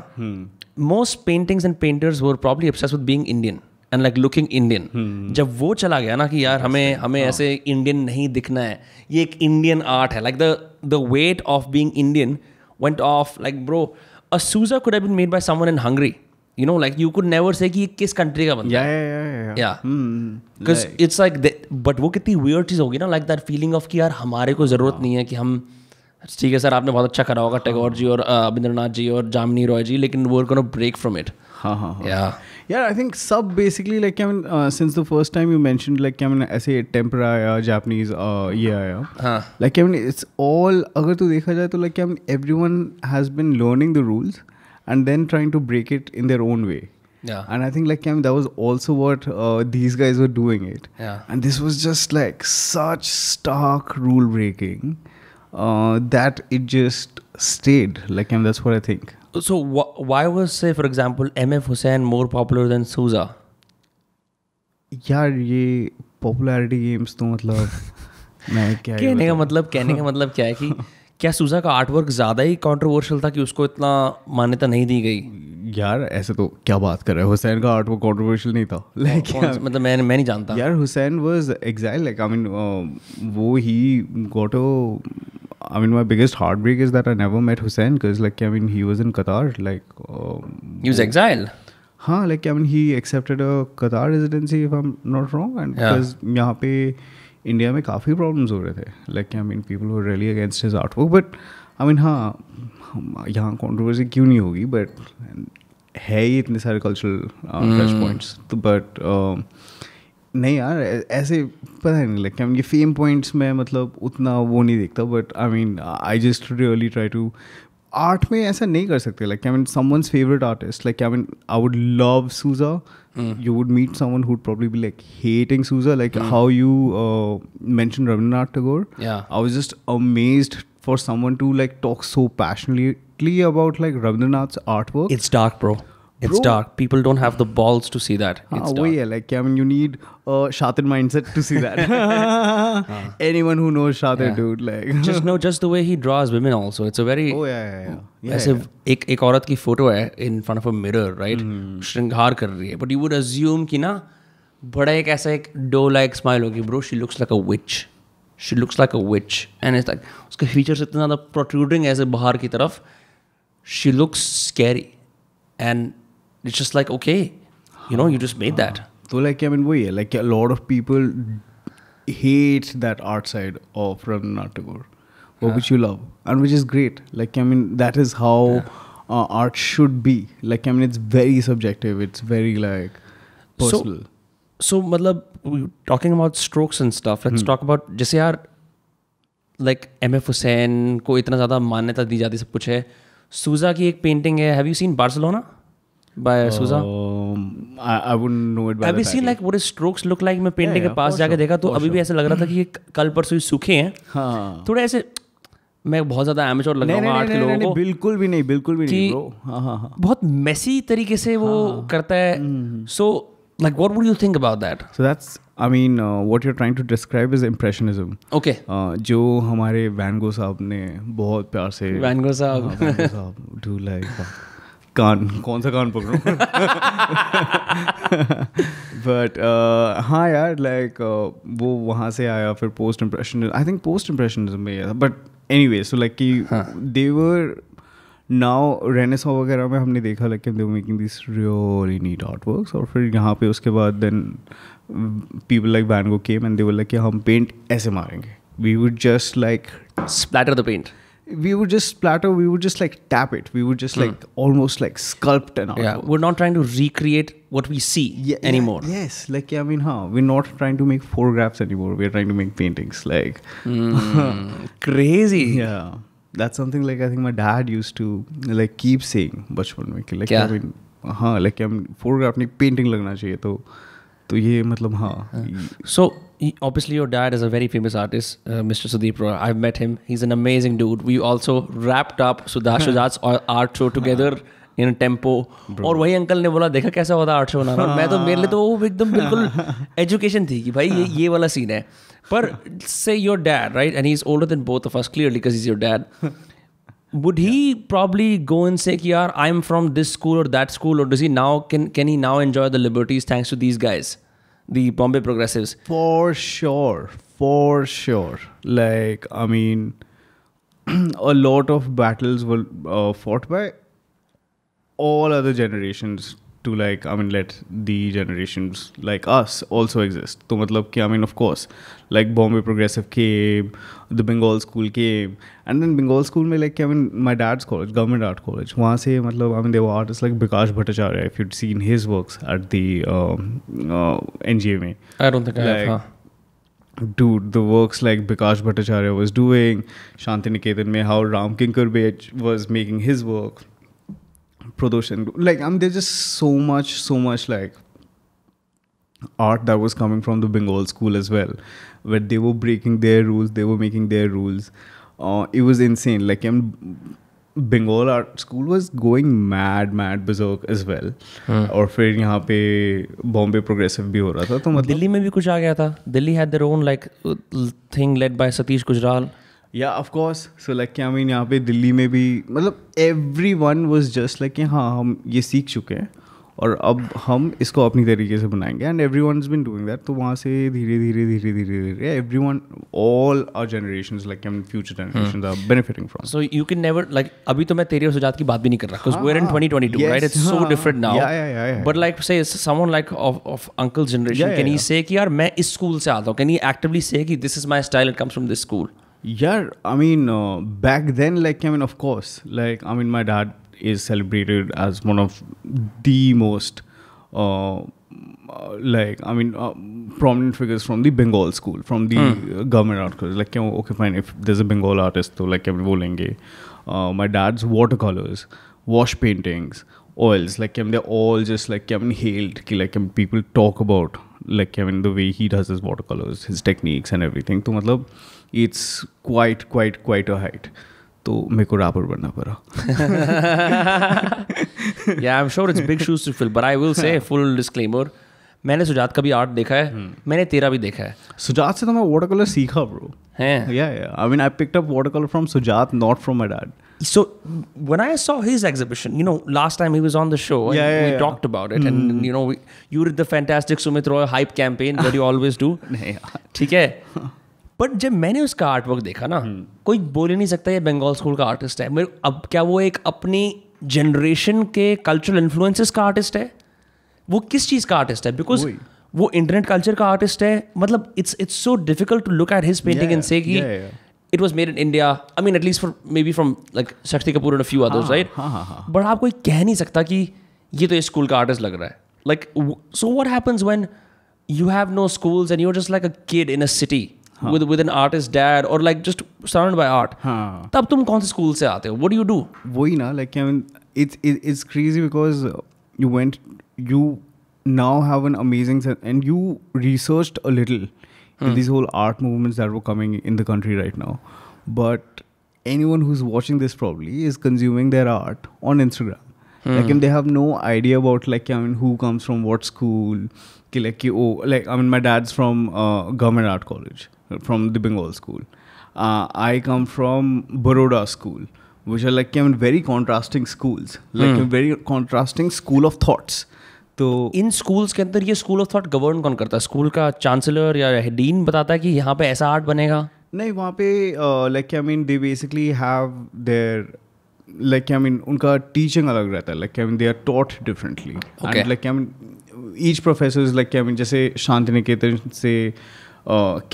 S1: most paintings and painters were probably obsessed with being Indian and like looking Indian. जब वो चला गया ना कि यार हमें ऐसे Indian नहीं दिखना है, ये एक Indian art है, like the weight of being Indian went off. Like bro, a Sousa could have been made by someone in Hungary. You know, like you could never say कि ये किस country का बंदा है. Yeah. Because it's like but वो कितनी weird चीज़ होगी ना, like that feeling of कि यार हमारे को ज़रूरत नहीं है कि हम, ठीक है सर आपने बहुत अच्छा करा होगा टैगोर जी और रविंद्रनाथ जी और जामनी रॉय जी, लेकिन we're gonna break from it.
S2: Yeah, I think sub basically like I mean since the first time you mentioned like I mean ऐसे tempera आया, Japanese ये आया, like I mean it's all, अगर तू देखा जाए तो like I mean everyone has been learning the rules and then trying to break it in their own way.
S1: Yeah.
S2: And I think like I mean that was also what these guys were doing it.
S1: Yeah.
S2: And this was just like such stark rule breaking. that it just stayed. Like, and that's what I think.
S1: So why was, say, for example, MF Hussain more popular than Souza?
S2: यार ये popularity games तो मतलब मैं क्या ही
S1: कहने का
S2: बताऊं।
S1: मतलब क्या है कि क्या सूजा का आर्टवर्क ज़्यादा ही कंट्रोवर्शियल था कि उसको इतना मान्यता नहीं दी गई?
S2: यार ऐसे तो क्या बात कर रहे हो, हुसैन का आर्ट वो कंट्रोवर्शियल नहीं था।
S1: मतलब मैं नहीं जानता
S2: यार Hussain was exiled, like I mean वो he got a, I mean my biggest heartbreak is that I never met Hussein because like I mean he was in Qatar, like
S1: he was exiled.
S2: हाँ, like I mean he accepted a Qatar residency if I'm not wrong, and because यहाँ पे India में काफ़ी problems हो रहे थे, like I mean people were really against his art work, but I mean हाँ यहाँ कंट्रोवर्सी क्यों नहीं होगी, बट है ही इतने सारे कल्चरल टच पॉइंट्स, तो बट नहीं यार ऐसे पता नहीं, लाइक आई मीन ये फेम पॉइंट्स में मतलब उतना वो नहीं देखता, but I mean I just really try to art में ऐसा नहीं कर सकते, like I mean someone's favourite artist, like I mean I would love Souza. You would meet someone who'd probably be like hating Souza, like how you mentioned Rabindranath Tagore.
S1: Yeah,
S2: I was just amazed for someone to like talk so passionately about like Rabindranath's artwork.
S1: it's dark, bro. It's dark. People don't have the balls to see that. It's dark.
S2: Yeah, like I mean, you need a Shatir mindset to see that. Anyone who knows Shatir, dude, like
S1: just the way he draws women also. It's a very ऐसे एक औरत की photo है in front of a mirror, right? श्रृंगार कर रही है, but you would assume कि ना बड़ा एक ऐसा एक doe like smile होगी, bro. She looks like a witch. She looks like a witch, and it's like उसके features इतना ज़्यादा protruding ऐसे बाहर की तरफ. She looks scary, and it's just like, okay, you know, you just made that.
S2: So like I mean वही है, like a lot of people hate that art side of Rabindranath Tagore, which you love and which is great. Like I mean that is how art should be. Like I mean it's very subjective. It's very like personal.
S1: So मतलब talking about strokes and stuff. Let's talk about जैसे यार like MF Hussain को इतना ज़्यादा मान्यता दी जाती सब कुछ है. सूजा की एक पेंटिंग है. Have you seen Barcelona? By Souza?
S2: I wouldn't know it by
S1: Have you seen like what his strokes look like? मैं पेंटिंग के पास जाके देखा तो अभी भी ऐसे लग रहा था कि ये कल परसों ही सूखे हैं.
S2: हाँ.
S1: थोड़े ऐसे मैं बहुत ज़्यादा एमेच्योर लग रहा हूँ आर्ट के लोगों को.
S2: बिल्कुल भी नहीं bro. हाँ.
S1: बहुत मेसी तरीके से वो करता है. So like what would you think about that?
S2: So that's I mean what you're trying to describe is Impressionism.
S1: Okay.
S2: जो हमारे वैन गो साहब ने बहुत प्यार से
S1: वैन गो साहब
S2: do like कौन सा कान पकड़ूं बट हाँ यार लाइक वो वहाँ से आया, फिर post impressionism, I think post impressionism में आया, बट एनीवे सो लाइक कि दे वर नाउ रेनेसां वगैरह में हमने देखा like they were making this really neat art works, और फिर यहाँ पे उसके बाद then people like Van Gogh came and they were like कि हम पेंट ऐसे मारेंगे, we would just like
S1: splatter the paint.
S2: We would just splatter, we would just like tap it, we would just like almost like sculpt an artwork.
S1: Yeah, we're not trying to recreate what we see anymore.
S2: Yes, like I mean, we're not trying to make photographs anymore, we're trying to make paintings, like
S1: crazy.
S2: Yeah, that's something like I think my dad used to like keep saying बचपन में कि like I mean like I mean photograph नहीं painting लगना चाहिए, तो ये मतलब हाँ.
S1: So obviously your dad is a very famous artist, Mr. Sumit Roy. I've met him. He's an amazing dude. We also wrapped up Sudhash's art show together in tempo. और वही uncle ने बोला देखा कैसा होता आर्ट शो बनाना. मैं तो मेरे लिए तो वो एकदम बिल्कुल एजुकेशन थी कि भाई ये वाला सीन है. पर say your dad, right? And he's older than both of us clearly because he's your dad. Would he probably go and say कि यार I'm from this school or that school, or does he now can he now enjoy the liberties thanks to these guys, the Bombay Progressives?
S2: For sure. Like I mean, a lot of battles were fought by all other generations to like I mean let the generations like us also exist. तो मतलब कि I mean of course like Bombay Progressive came, the Bengal school came, and then Bengal school में like I mean my dad's college, government art college, वहाँ से मतलब I mean there were artists like Bikash Bhattacharya, if you'd seen his works at the NGA में.
S1: I don't think I have.
S2: Dude, the works like Bikash Bhattacharya was doing, Shantiniketan में how Ram Kinkar Bej was making his work, Pradoshan, like I mean there's just so much like art that was coming from the Bengal school as well, where they were breaking their rules, they were making their rules. it was insane. Like Bengal art school was going mad berserk as well. और फिर यहाँ पे Bombay Progressive भी हो रहा था, तो मतलब
S1: दिल्ली में भी कुछ आ गया था. Delhi had their own like thing led by Satish Gujral.
S2: Yeah, of course. So like I mean यहाँ पे दिल्ली में भी मतलब everyone was just like कि हाँ हम ये सीख चुके हैं और अब हम इसको अपनी तरीके से बनाएंगे, and everyone's been doing that. तो वहाँ से धीरे धीरे everyone, all our generations, like future generations are benefiting from.
S1: So you can never like, अभी तो मैं तेरे और सुजात की बात भी नहीं कर रहा because we're in 2022, right? It's so different now.
S2: Yeah.
S1: But like say someone like of uncle's generation, can he say कि यार मैं इस school से आता हूँ? Can he actively say कि this is my style, it comes from this school?
S2: Yeah, I mean back then, like I mean of course, like I mean my dad is celebrated as one of the most prominent figures from the Bengal school, from the government art college. Like okay fine, if there's a Bengal artist, so like bolenge. My dad's watercolors, wash paintings, oils, like they're all just like hailed. Like people talk about like the way he does his watercolors, his techniques and everything. So matlab, it's quite a height. तो मेरे को wrapper बनना पड़ा.
S1: Yeah, I'm sure it's big shoes to fill, but I will say full disclaimer, मैंने सुजात का भी art देखा है, मैंने तेरा भी देखा है.
S2: सुजात से तो मैं वाटर कलर सीखा ब्रो.
S1: हैं?
S2: Yeah. I mean I picked up watercolor from Sujat, not from my dad.
S1: So when I saw his exhibition, you know, last time he was on the show, and we talked about it, and you know, you did the fantastic Sumit Roy hype campaign that you always do.
S2: नहीं यार.
S1: ठीक है. But जब मैंने उसका art work देखा ना, कोई बोल ही नहीं सकता ये बंगाल स्कूल का आर्टिस्ट है. अब क्या वो एक अपनी जनरेशन के कल्चरल इन्फ्लुएंसेस का आर्टिस्ट है? वो किस चीज़ का आर्टिस्ट है? बिकॉज वो इंटरनेट कल्चर का आर्टिस्ट है. मतलब it's so difficult to look at his painting and say कि it was made in India. I mean at least for maybe from like Shakti Kapoor and a few others, right? But आप कोई कह नहीं सकता कि ये तो इस स्कूल का आर्टिस्ट लग रहा है. Like so what happens when you have no schools and you're just like a kid in a city with an artist dad or like just surrounded by art. तब तुम कौन से स्कूल से आते हो? What do you do?
S2: वही ना, like I mean it's crazy because you now have an amazing sense and you researched a little in these whole art movements that were coming in the country right now. But anyone who's watching this probably is consuming their art on Instagram. Like they have no idea about like I mean who comes from what school. Like I mean my dad's from government art college, from the Bengal school. I come from Baroda school, which are like I mean very contrasting schools, like a very contrasting school of thoughts. तो
S1: इन schools के अंदर ये school of thought govern कौन करता है? School का chancellor या dean बताता है कि यहाँ पे ऐसा आर्ट बनेगा?
S2: नहीं, वहाँ पे like I mean they basically have their like I mean उनका teaching अलग रहता है. Like I mean they are taught differently.
S1: Okay.
S2: And like I mean each professor is like I mean जैसे शांति निकेतन से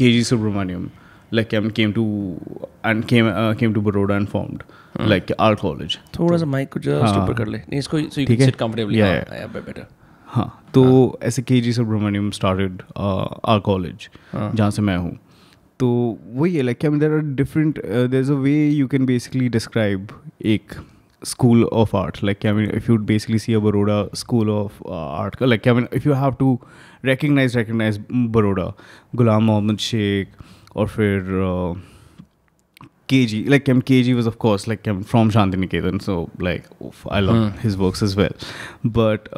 S2: KG Subramaniam like I mean came to Baroda and formed like our college.
S1: थोड़ा सा mic को just ऊपर कर ले. नहीं इसको so you can sit comfortably. Yeah, better.
S2: हाँ, तो ऐसे KG Subramaniam started our college जहाँ से मैं हूँ. तो वही है like I mean there are different there's a way you can basically describe एक school of art. Like I mean if you basically see a Baroda school of art, like I mean if you have to recognize Baroda, Ghulam Mohammad Sheikh और फिर KG, like KG was of course like from Shantiniketan, so like I love his works as well. But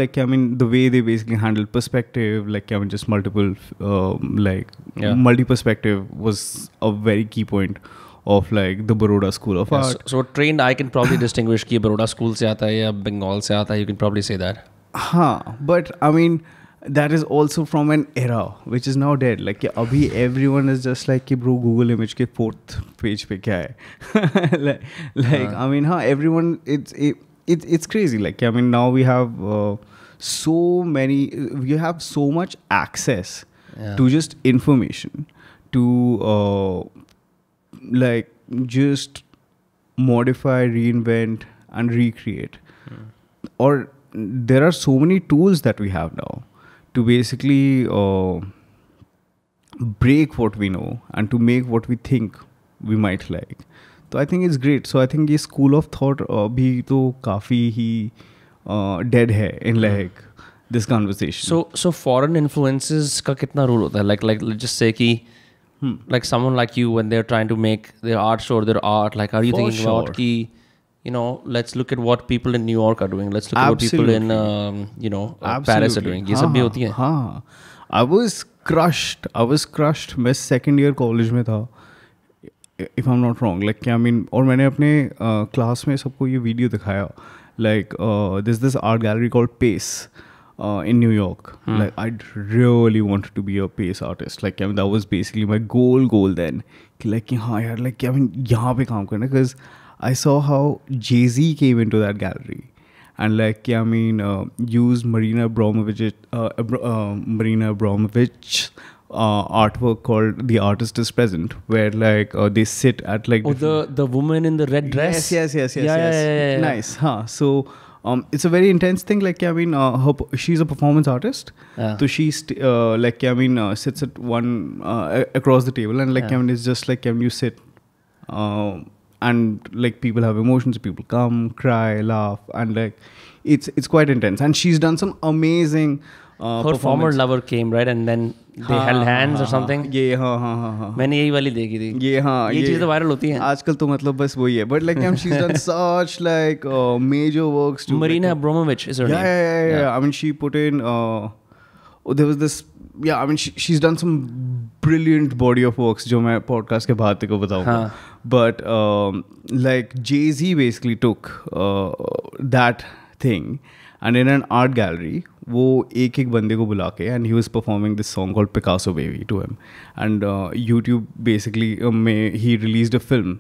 S2: like I mean the way they basically handled perspective, like I mean just multiple multi-perspective was a very key point of like the Baroda school of art.
S1: So trained I can probably distinguish कि Baroda school से आता है या Bengal से आता है. You can probably say that.
S2: हाँ, but I mean that is also from an era which is now dead. Like abhi everyone is just like कि bro Google image के 4th page पे क्या है? like I mean everyone it's crazy. Like I mean now we have we have so much access to just information, to like just modify, reinvent and recreate. Or there are so many tools that we have now to basically break what we know and to make what we think we might like. So I think it's great. So I think this school of thought bhi to काफी ही dead hai in like this conversation.
S1: So foreign influences का कितना role होता है? Like let's just say कि like someone like you, when they're trying to make their art show or their art, like are you
S2: For
S1: thinking about
S2: sure.
S1: ki, you know, let's look at what people in New York are doing, let's look at what people in you know, Paris are doing, ये सब भी होती है?
S2: हाँ, I was crushed. मैं second year college में था, if I'm not wrong. Like I mean, और मैंने अपने class में सबको ये video दिखाया. Like there's this art gallery called Pace in New York. Like I'd really wanted to be a Pace artist. Like I mean, that was basically my goal then. Like हाँ यार, like I mean, यहाँ पे काम करना, because I saw how Jay-Z came into that gallery. And like, I mean, used Marina Abramovich's artwork called "The Artist Is Present," where like they sit at like
S1: the woman in the red dress.
S2: Yes.
S1: Yeah.
S2: Nice, huh? So it's a very intense thing. Like I mean, she's a performance artist. So she like I mean sits at one across the table, and like I mean, it's just like when you sit. And like people have emotions, people come, cry, laugh, and like it's quite intense. And she's done some amazing
S1: her former lover came, right? And then they held hands or something.
S2: ये हाँ
S1: मैंने यही वाली देखी थी.
S2: ये
S1: चीज़ तो viral होती हैं
S2: आजकल, तो मतलब बस वही है. But like she's done such like major works too.
S1: Marina Abramovich is her name.
S2: Yeah. I mean, she put in there was this. Yeah, I mean, she's done some brilliant body of works जो मैं podcast के बाद तेरे को बताऊँगा. But like Jay-Z basically took that thing, and in an art gallery वो एक बंदे को बुला के, and he was performing this song called Picasso Baby to him. And YouTube basically he released a film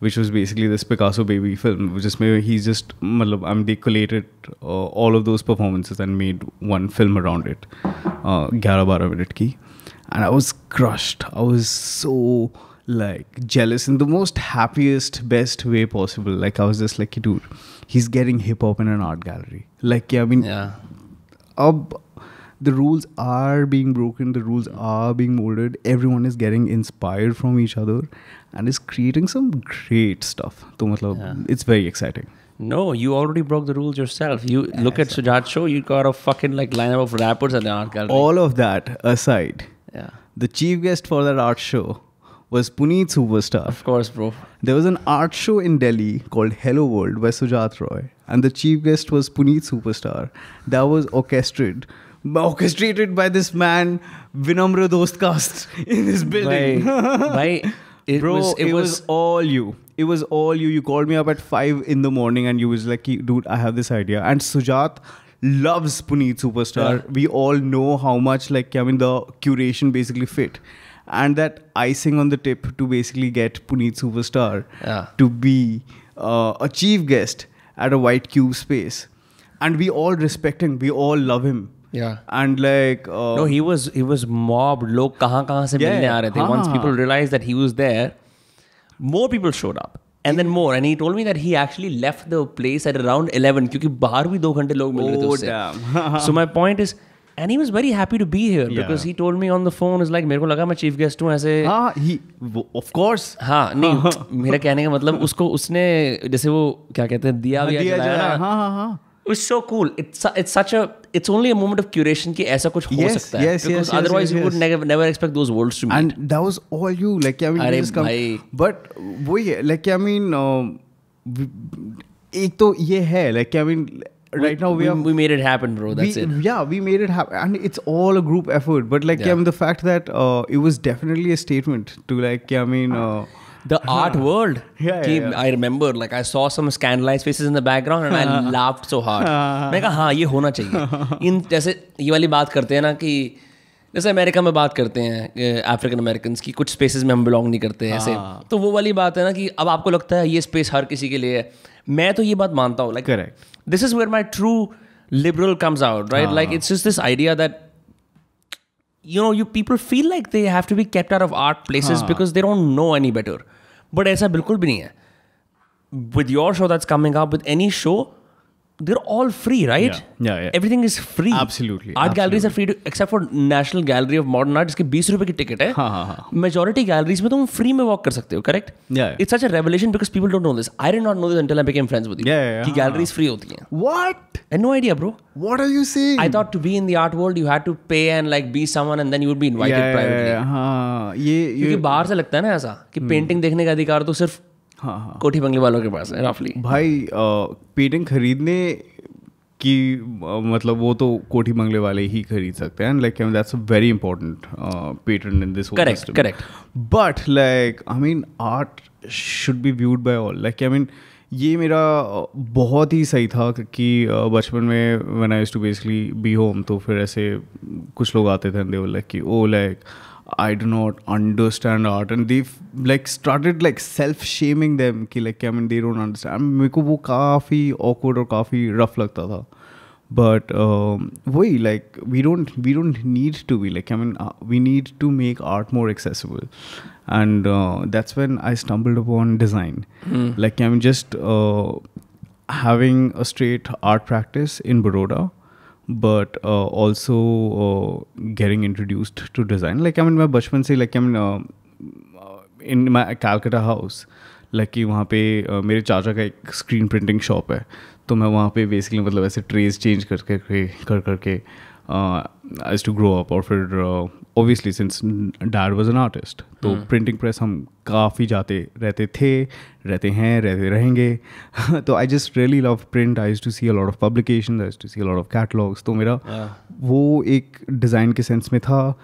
S2: which was basically this Picasso Baby film, which is he's just they collated all of those performances and made one film around it, 11-12 minute ki. And I was crushed. I was so like jealous in the most happiest, best way possible. Like I was just like, dude, he's getting hip hop in an art gallery. Like I mean, the rules are being broken, the rules are being molded, everyone is getting inspired from each other and is creating some great stuff. So it's very exciting.
S1: No, you already broke the rules yourself. You look at Sujat's show, you got a fucking like lineup of rappers at the art gallery.
S2: All of that aside, the chief guest for that art show was Puneet Superstar.
S1: Of course, bro.
S2: There was an art show in Delhi called Hello World by Sujat Roy, and the chief guest was Puneet Superstar. That was orchestrated by this man, Vinamre Dostcast, in this building. It was all you. It was all you. You called me up at 5 in the morning and you was like, dude, I have this idea. And Sujat loves Puneet Superstar. Yeah. We all know how much the curation basically fit. And that icing on the tip to basically get Puneet Superstar to be a chief guest at a White Cube space. And we all respect him. We all love him.
S1: Yeah.
S2: And like
S1: no, he was mobbed. Log kahan se milne aa rahe the. Once people realized that he was there, more people showed up. And then more. And he told me that he actually left the place at around 11 क्योंकि बाहर भी 2 घंटे लोग मिल रहे थे उससे.
S2: Damn.
S1: So my point is, and he was very happy to be here because he told me on the phone, is like मेरे को लगा मैं chief guest हूँ ऐसे.
S2: Of course.
S1: हाँ नहीं मेरा कहने का मतलब उसको उसने जैसे वो क्या कहते हैं दिया जलाया ना. It was so cool. It's only a moment of curation कि ऐसा कुछ हो सकता है. Because otherwise you would never expect those worlds to meet.
S2: And that was all you. Like I mean, just come. But वही है. Like I mean, एक तो ये है. Like I mean, right now we made it happen, bro.
S1: That's it.
S2: Yeah, we made it happen, and it's all a group effort. But like I mean, the fact that it was definitely a statement to like I mean.
S1: The art world.
S2: Yeah.
S1: I remember, like, I saw some scandalized faces in the background and I laughed so hard. मैं कहा हाँ ये होना चाहिए. इन जैसे ये वाली बात करते हैं ना कि जैसे अमेरिका में बात करते हैं अफ्रीकन अमेरिकन की कुछ स्पेसेस में हम बिलोंग नहीं करते हैं ऐसे. तो वो वाली बात है ना कि अब आपको लगता है ये स्पेस हर किसी के लिए है. मैं तो ये बात मानता हूँ. Like, this is where my true liberal comes out, right? Like, it's just this idea that you people feel like they have to be kept out of art places because they don't know any better. But ऐसा बिल्कुल भी नहीं है. With your show that's coming up, with any show, they're all free, right?
S2: Yeah.
S1: Everything is free.
S2: Absolutely.
S1: Art galleries are free to, except for National Gallery of Modern Art, जिसके 20 रुपए की ticket है. Majority galleries में तुम free में walk कर सकते हो, correct?
S2: Yeah.
S1: It's such a revelation because people don't know this. I did not know this until I became friends with you.
S2: Yeah.
S1: कि galleries free होती हैं.
S2: What?
S1: I had no idea, bro.
S2: What are you saying?
S1: I thought to be in the art world you had to pay and like be someone and then you would be invited privately.
S2: हाँ
S1: क्योंकि बाहर से लगता है ना ऐसा कि painting देखने का अधिकार तो सिर्फ कोठी बंगले वालों के पास है रफली.
S2: भाई पेंटिंग खरीदने की मतलब वो तो कोठी बंगले वाले ही खरीद सकते हैं. Like that's a very important pattern in this whole system.
S1: Correct.
S2: But like I mean art should be viewed by all. Like I mean ये मेरा बहुत ही सही था कि बचपन में when I used to basically be home तो फिर ऐसे कुछ लोग आते थे, दे वर लाइक कि ओ like I do not understand art, and they've like started like self-shaming them कि like I mean they don't understand. मेरे को वो काफ़ी awkward और काफ़ी rough लगता था. But वही like we don't need to be like I mean we need to make art more accessible, and that's when I stumbled upon design. Like I mean just having a straight art practice in Baroda. But also getting introduced to design. Like I mean मैं बचपन से like I mean in my Calcutta house like कि वहाँ पे मेरे चाचा का एक स्क्रीन प्रिंटिंग शॉप है, तो मैं वहाँ पे बेसिकली मतलब ऐसे ट्रेस चेंज करके I used to grow up. और फिर obviously since dad was an artist तो प्रिंटिंग प्रेस हम काफ़ी रहते रहेंगे. तो I just really love print. I used to see a lot of publications, I used to see a lot of catalogs. तो मेरा वो एक डिज़ाइन के सेंस में था.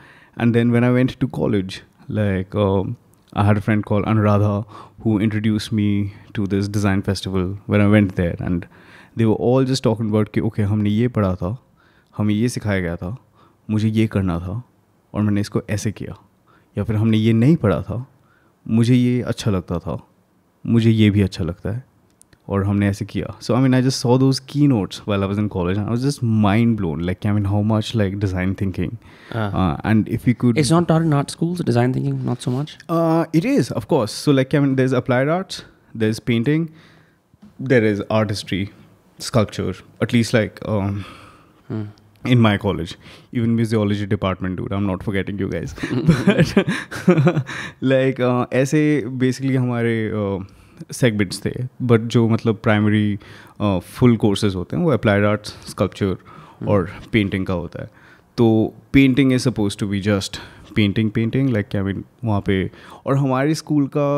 S2: And then when I went to college like I had a friend called Anuradha who introduced me to this design festival when I went there, and they were all just talking about कि okay हमने ये पढ़ा था, हमें ये सिखाया गया था, मुझे ये करना था और मैंने इसको ऐसे किया. या फिर हमने ये नहीं पढ़ा था, मुझे ये अच्छा लगता था, मुझे ये भी अच्छा लगता है और हमने ऐसे किया. So I mean I just saw those keynotes while I was in college and I was just mind blown. Like I mean how much like design thinking and if we could.
S1: It's not taught in art schools, design thinking, not so much.
S2: It is, of course. So like I mean there's applied arts, there's painting, there is art history, sculpture, at least like in my college, even museology department, dude, I'm not forgetting you guys. But like ऐसे basically हमारे segments थे, but जो मतलब primary full courses होते हैं वो applied arts, sculpture और painting का होता है. तो painting is supposed to be just painting like I mean वहाँ पे. और हमारे स्कूल का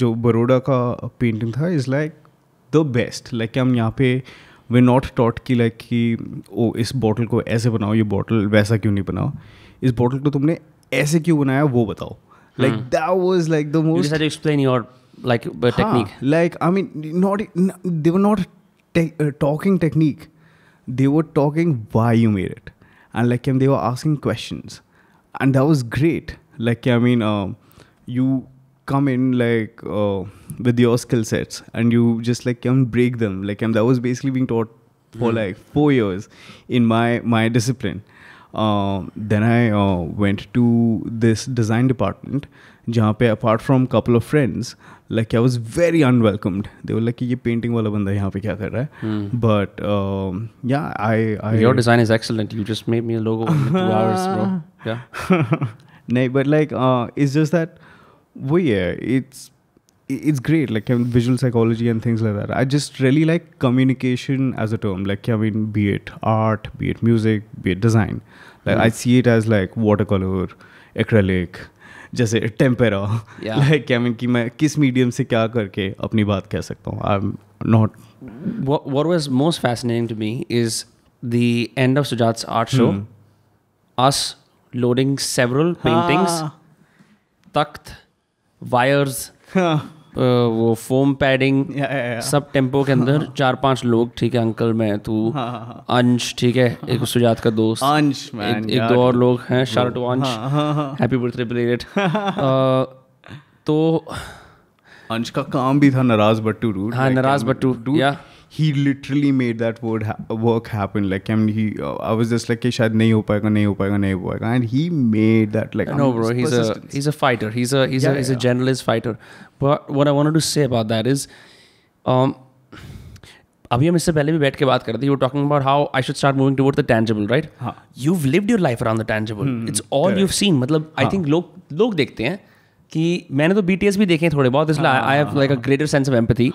S2: जो बड़ौदा का painting था is like the best. like हम यहाँ पे we're not taught कि like कि ओ इस बॉटल को ऐसे बनाओ, ये बॉटल वैसा क्यों नहीं बनाओ, इस बॉटल को तुमने ऐसे क्यों बनाया वो बताओ. Like that was like the most.
S1: You just had to explain your like technique.
S2: Like I mean they were not talking technique, they were talking why you made it, and like they were asking questions, and that was great. Like I mean you come in like with your skill sets and you just like break them. Like that was basically being taught for like 4 years in my discipline. Then I went to this design department जहाँ पे apart from couple of friends like I was very unwelcomed. They were like ये painting वाला बंदा यहाँ पे क्या कर रहा है. But yeah I
S1: your design is excellent. You just made me a logo in 2 hours, bro. Yeah.
S2: No, but like it's just that it's great, like visual psychology and things like that. I just really like communication as a term. Like I mean be it art, be it music, be it design. Like I see it as like watercolor, acrylic, जैसे tempera. Like I mean कि मैं किस medium से क्या करके अपनी बात कह सकता हूँ. I'm not.
S1: What was most fascinating to me is the end of Sujat's art show. Us loading several paintings, Takht, wires, वो फोम पैडिंग सब टेम्पो के अंदर 4-5 लोग. ठीक है अंकल, मैं, तू, अंश, ठीक है एक सुजात का दोस्त अंश, एक 2 और लोग हैं. शाउट टू अंश, हैप्पी बर्थडे बिलेटेड. तो
S2: अंश का काम भी था नाराज बट्टू, डूड.
S1: हाँ नाराज बट्टू, या
S2: he literally made that work happen. Like I mean I was just like कि शायद नहीं हो पाएगा, and he made that. Like
S1: no bro, he's a fighter. He's a generalist fighter. But what I wanted to say about that is अभी हम इससे पहले भी बैठ के बात कर रहे थे, you talking about how I should start moving toward the tangible, right? you've lived your life around the tangible. It's all you've seen. मतलब आई थिंक लोग देखते हैं कि मैंने तो BTS भी देखे हैं थोड़े बहुत, इसलिए I have like a greater sense of empathy.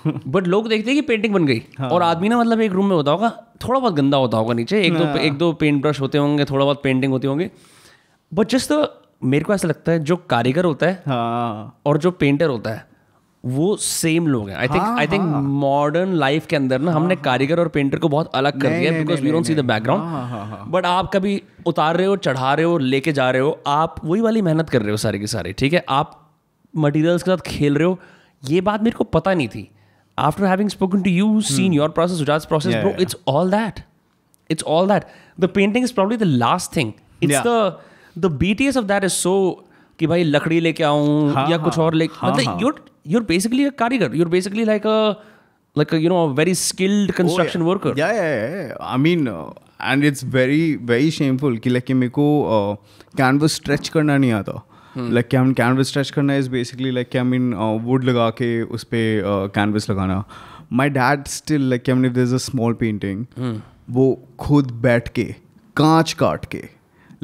S1: But लोग देखते हैं कि पेंटिंग बन गई और आदमी ना मतलब एक रूम में होता होगा, थोड़ा बहुत गंदा होता होगा नीचे, एक दो पेंट ब्रश होते होंगे, थोड़ा बहुत पेंटिंग होती होंगे. बट जस्ट मेरे को ऐसा लगता है जो कारीगर होता है और जो पेंटर होता है वो सेम लोग हैं. आई थिंक मॉडर्न लाइफ के अंदर ना हमने कारीगर और पेंटर को बहुत अलग कर दिया, because we don't see the background. But आप कभी उतार रहे हो, चढ़ा रहे हो, लेके जा रहे हो, आप वही वाली मेहनत कर रहे हो सारी की सारी, ठीक है? आप मटेरियल्स के साथ खेल रहे हो. ये बात मेरे को पता नहीं थी. After having spoken to you, seen your process, Sujat's process, bro, it's all that. It's all that. The painting is probably the last thing. It's the BTS of that is so कि भाई लकड़ी लेके आऊँ या कुछ और लेके, मतलब you're basically a कारीगर. You're basically like a you know a very skilled construction worker.
S2: Yeah. I mean, and it's very very shameful कि like मेरे को canvas stretch करना नहीं आता. Like क्या canvas stretch करना is basically like I mean wood लगा के उस पे canvas लगाना. My dad still like if there's a small painting, वो खुद बैठ के कांच काट के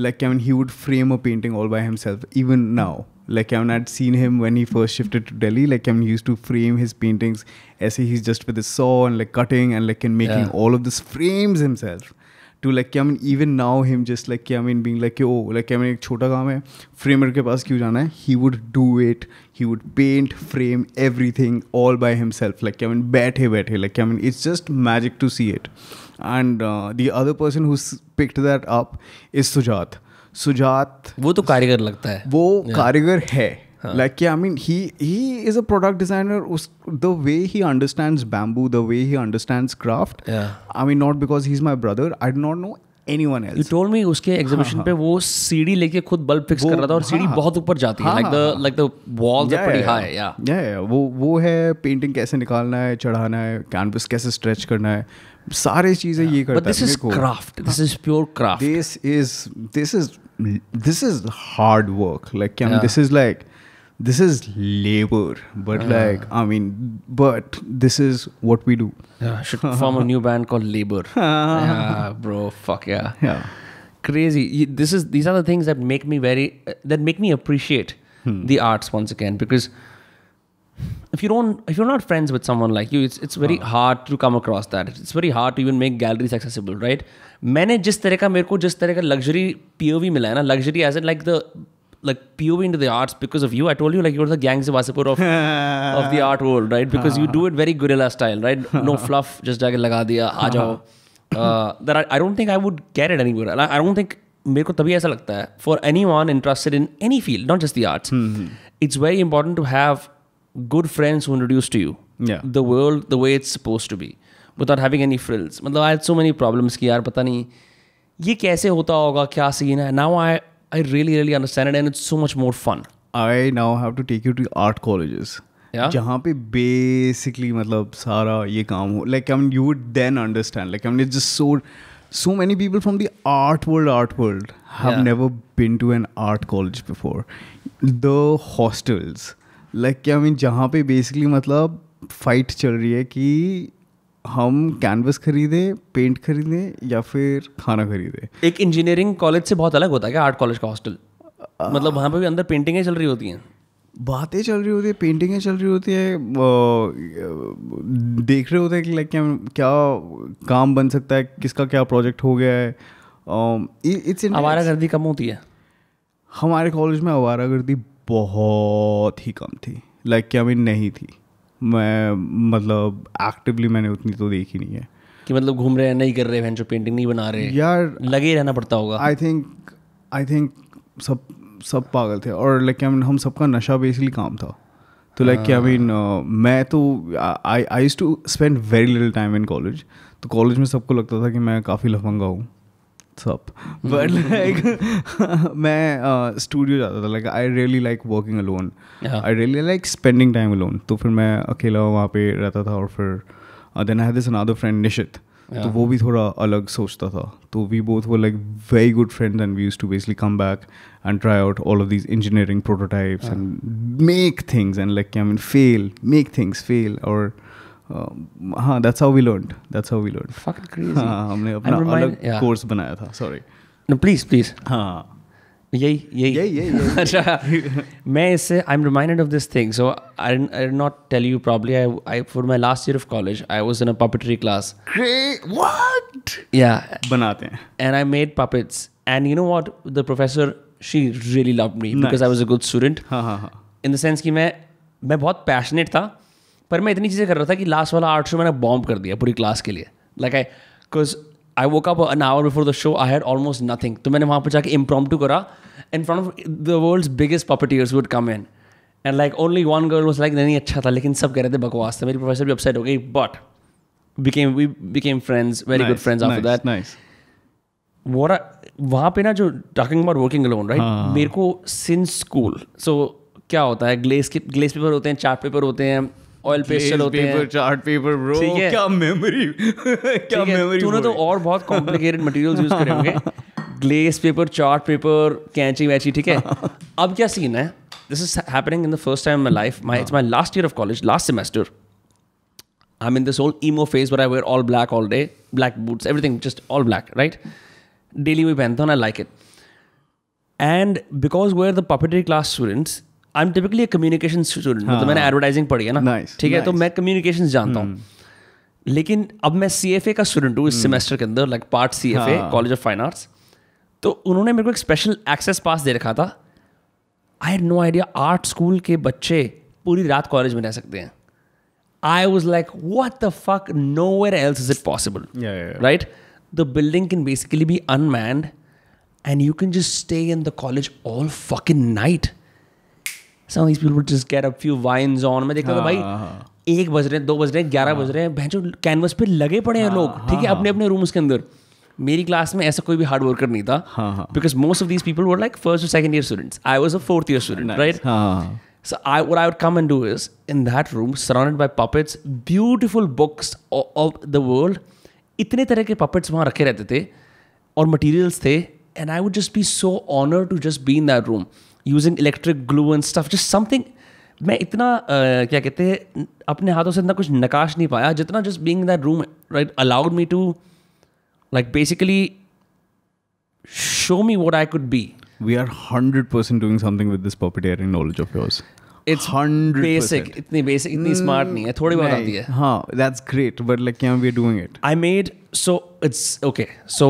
S2: like he would frame a painting all by himself. Even now, like I'd seen him when he first shifted to Delhi. Like he used to frame his paintings as he's just with his saw and like cutting and like making all of this frames himself. To like even now him just like being like oh like एक छोटा काम है, framer के पास क्यों जाना है? He would do it. He would paint, frame everything all by himself. Like बैठे like it's just magic to see it. And the other person who's picked that up is Sujat.
S1: वो तो कारीगर लगता है.
S2: वो कारीगर है. Like he is a product designer. The way he understands bamboo, the way he understands craft. I mean not because he's my brother. I do not know anyone else.
S1: You told me उसके exhibition पे वो सीढ़ी लेके खुद bulb fix कर रहा था और सीढ़ी बहुत ऊपर जाती है. Like the walls are pretty high.
S2: Yeah. वो है पेंटिंग कैसे निकालना है, चढ़ाना है, कैनवस कैसे स्ट्रेच करना है, सारी चीजें ये करता है.
S1: But this is craft. This is pure craft.
S2: This is hard work. Like this is labor, but like I mean, but this is what we do.
S1: Yeah, should form a new band called Labor. Yeah, bro, fuck yeah.
S2: Yeah,
S1: crazy. These are the things that make me appreciate the arts once again, because if you're not friends with someone like you, it's very hard to come across that. It's very hard to even make galleries accessible, right? मेरे को जिस तरह का luxury POV मिला है ना, luxury as in like POV into the arts because of you. I told you like you're the gangster Wasipur of the art world, right? Because you do it very guerrilla style, right? No fluff, just जाके लगा दिया, आ जाओ. That I don't think I would get it anywhere. I don't think मेरे को तभी ऐसा लगता है, for anyone interested in any field, not just the arts, it's very important to have good friends who introduce to you the world the way it's supposed to be, without having any frills. मतलब I had so many problems कि यार पता नहीं ये कैसे होता होगा, क्या सीन है. Now I really understand it and it's so much more fun.
S2: I now have to take you to art colleges.
S1: Yeah?
S2: जहाँ पे basically मतलब सारा ये काम हो. Like you would then understand. Like it's just so many people from the art world have never been to an art college before. The hostels. Like जहाँ पे basically मतलब fight चल रही है कि हम कैनवस खरीदे, पेंट खरीदे या फिर खाना खरीदे.
S1: एक इंजीनियरिंग कॉलेज से बहुत अलग होता है क्या आर्ट कॉलेज का हॉस्टल? मतलब वहाँ पे भी अंदर पेंटिंगें चल रही होती हैं,
S2: बातें चल रही होती है, पेंटिंगें चल रही होती है, देख रहे होते हैं कि लाइक क्या काम बन सकता है, किसका क्या प्रोजेक्ट हो गया है. इट्स
S1: आवारागर्दी कम होती है
S2: हमारे कॉलेज में. आवारागर्दी बहुत ही कम थी. लाइक नहीं थी. मैं मतलब एक्टिवली मैंने उतनी तो देखी नहीं है
S1: कि मतलब घूम रहे हैं, नहीं कर रहे हैं, जो पेंटिंग नहीं बना रहे
S2: यार,
S1: लगे रहना पड़ता होगा.
S2: आई थिंक सब पागल थे. और लाइक हम सबका नशा बेसिकली काम था. तो लाइक मैं तो I used to spend very little time in college. तो कॉलेज में सबको लगता था कि मैं काफ़ी लफंगा हूँ सब. बट लाइक मैं स्टूडियो जाता था. Like I really like working alone. I really like spending time alone. तो फिर मैं अकेला वहाँ पे रहता था. और फिर then I had this another friend Nishit. तो वो भी थोड़ा अलग सोचता था. तो we both were like very good friends and we used to basically come back and try out all of these engineering prototypes and make things and like fail, make things fail. और हाँ, that's how we learned.
S1: Fucking crazy.
S2: हाँ, हमने अपना अलग course बनाया था. Sorry.
S1: No, please.
S2: हाँ.
S1: यही. अच्छा, मैं इससे I'm reminded of this thing. So I did not tell you probably. I for my last year of college, I was in a puppetry class.
S2: Great. What?
S1: Yeah.
S2: बनाते हैं.
S1: And I made puppets. And you know what? The professor, she really loved me because I was a good student.
S2: हाँ.
S1: In the sense कि मैं बहुत passionate था, पर मैं इतनी चीज़ें कर रहा था कि लास्ट वाला आर्ट शो मैंने बॉम्ब कर दिया पूरी क्लास के लिए. Like because I woke up an hour before the show, I had almost nothing. तो मैंने वहाँ पर जाके impromptu करा in front of the world's biggest puppeteers who would come in. And like only one girl was like, नहीं अच्छा था, लेकिन सब कह रहे थे बकवास था. मेरी प्रोफेसर भी अपसेट हो गई, but we became friends, very good friends after that.
S2: Nice.
S1: वहाँ पे ना जो talking about working alone, right? मेरे को since school, so क्या होता है, ग्लेस पेपर होते हैं, चार्ट पेपर होते हैं, ऑयल पेस्टल होते हैं,
S2: चार्ट पेपर, ब्रो, क्या मेमोरी.
S1: तूने तो और बहुत कॉम्प्लिकेटेड मटेरियल्स यूज करे होंगे. ग्लेस पेपर, चार्ट पेपर, कैंची वैची, ठीक है. अब क्या सीन है, this is happening in the first time in my life. It's my last year of college, last semester. I am in this whole emo phase where I wear all black all day, black boots, everything just all black, right? Daily वही पहनता हूँ, I like it. And because we're the puppetry class students, I'm typically a communication student. मतलब मैंने advertising पढ़ी है ना, ठीक है, तो मैं communications जानता हूँ. लेकिन अब मैं CFA का स्टूडेंट हूँ इस सेमेस्टर के अंदर, like part CFA, College of Fine Arts. तो उन्होंने मेरे को एक स्पेशल एक्सेस पास दे रखा था. I had no idea art school के बच्चे पूरी रात कॉलेज में रह सकते हैं. I was like, what the fuck? Nowhere else is it possible.
S2: Yeah.
S1: Right? The building can basically be unmanned and you can just stay in the college all fucking night. Some of these people would just get a few wines on. मैं देखता था भाई 1 बज रहे हैं, 2 बज रहे हैं, 11 बज रहे हैं, भैंचो कैनवस पे लगे पड़े हैं लोग, ठीक है, अपने अपने रूम्स के अंदर. मेरी क्लास में ऐसा कोई भी हार्ड वर्कर नहीं था, because most of these people were like first और second year students. I was a fourth year student, right? So what I would come and do is, in that room, surrounded by puppets, beautiful books of the world, इतने तरह के puppets वहाँ रखे रहते थे और materials थे, and I would just be so honored to just be in that room, using electric glue and stuff, just something. मैं इतना क्या कहते हैं, अपने हाथों से इतना कुछ नकाश नहीं पाया जितना just being in that room, right, allowed me to like basically show me what I could be.
S2: We are 100% doing something with this puppeteering knowledge of yours.
S1: It's 100%. Basic, इतनी smart नहीं है, थोड़ी बहुत आती है.
S2: हाँ, that's great, but like yeah, we're doing it.
S1: I made, so it's okay. So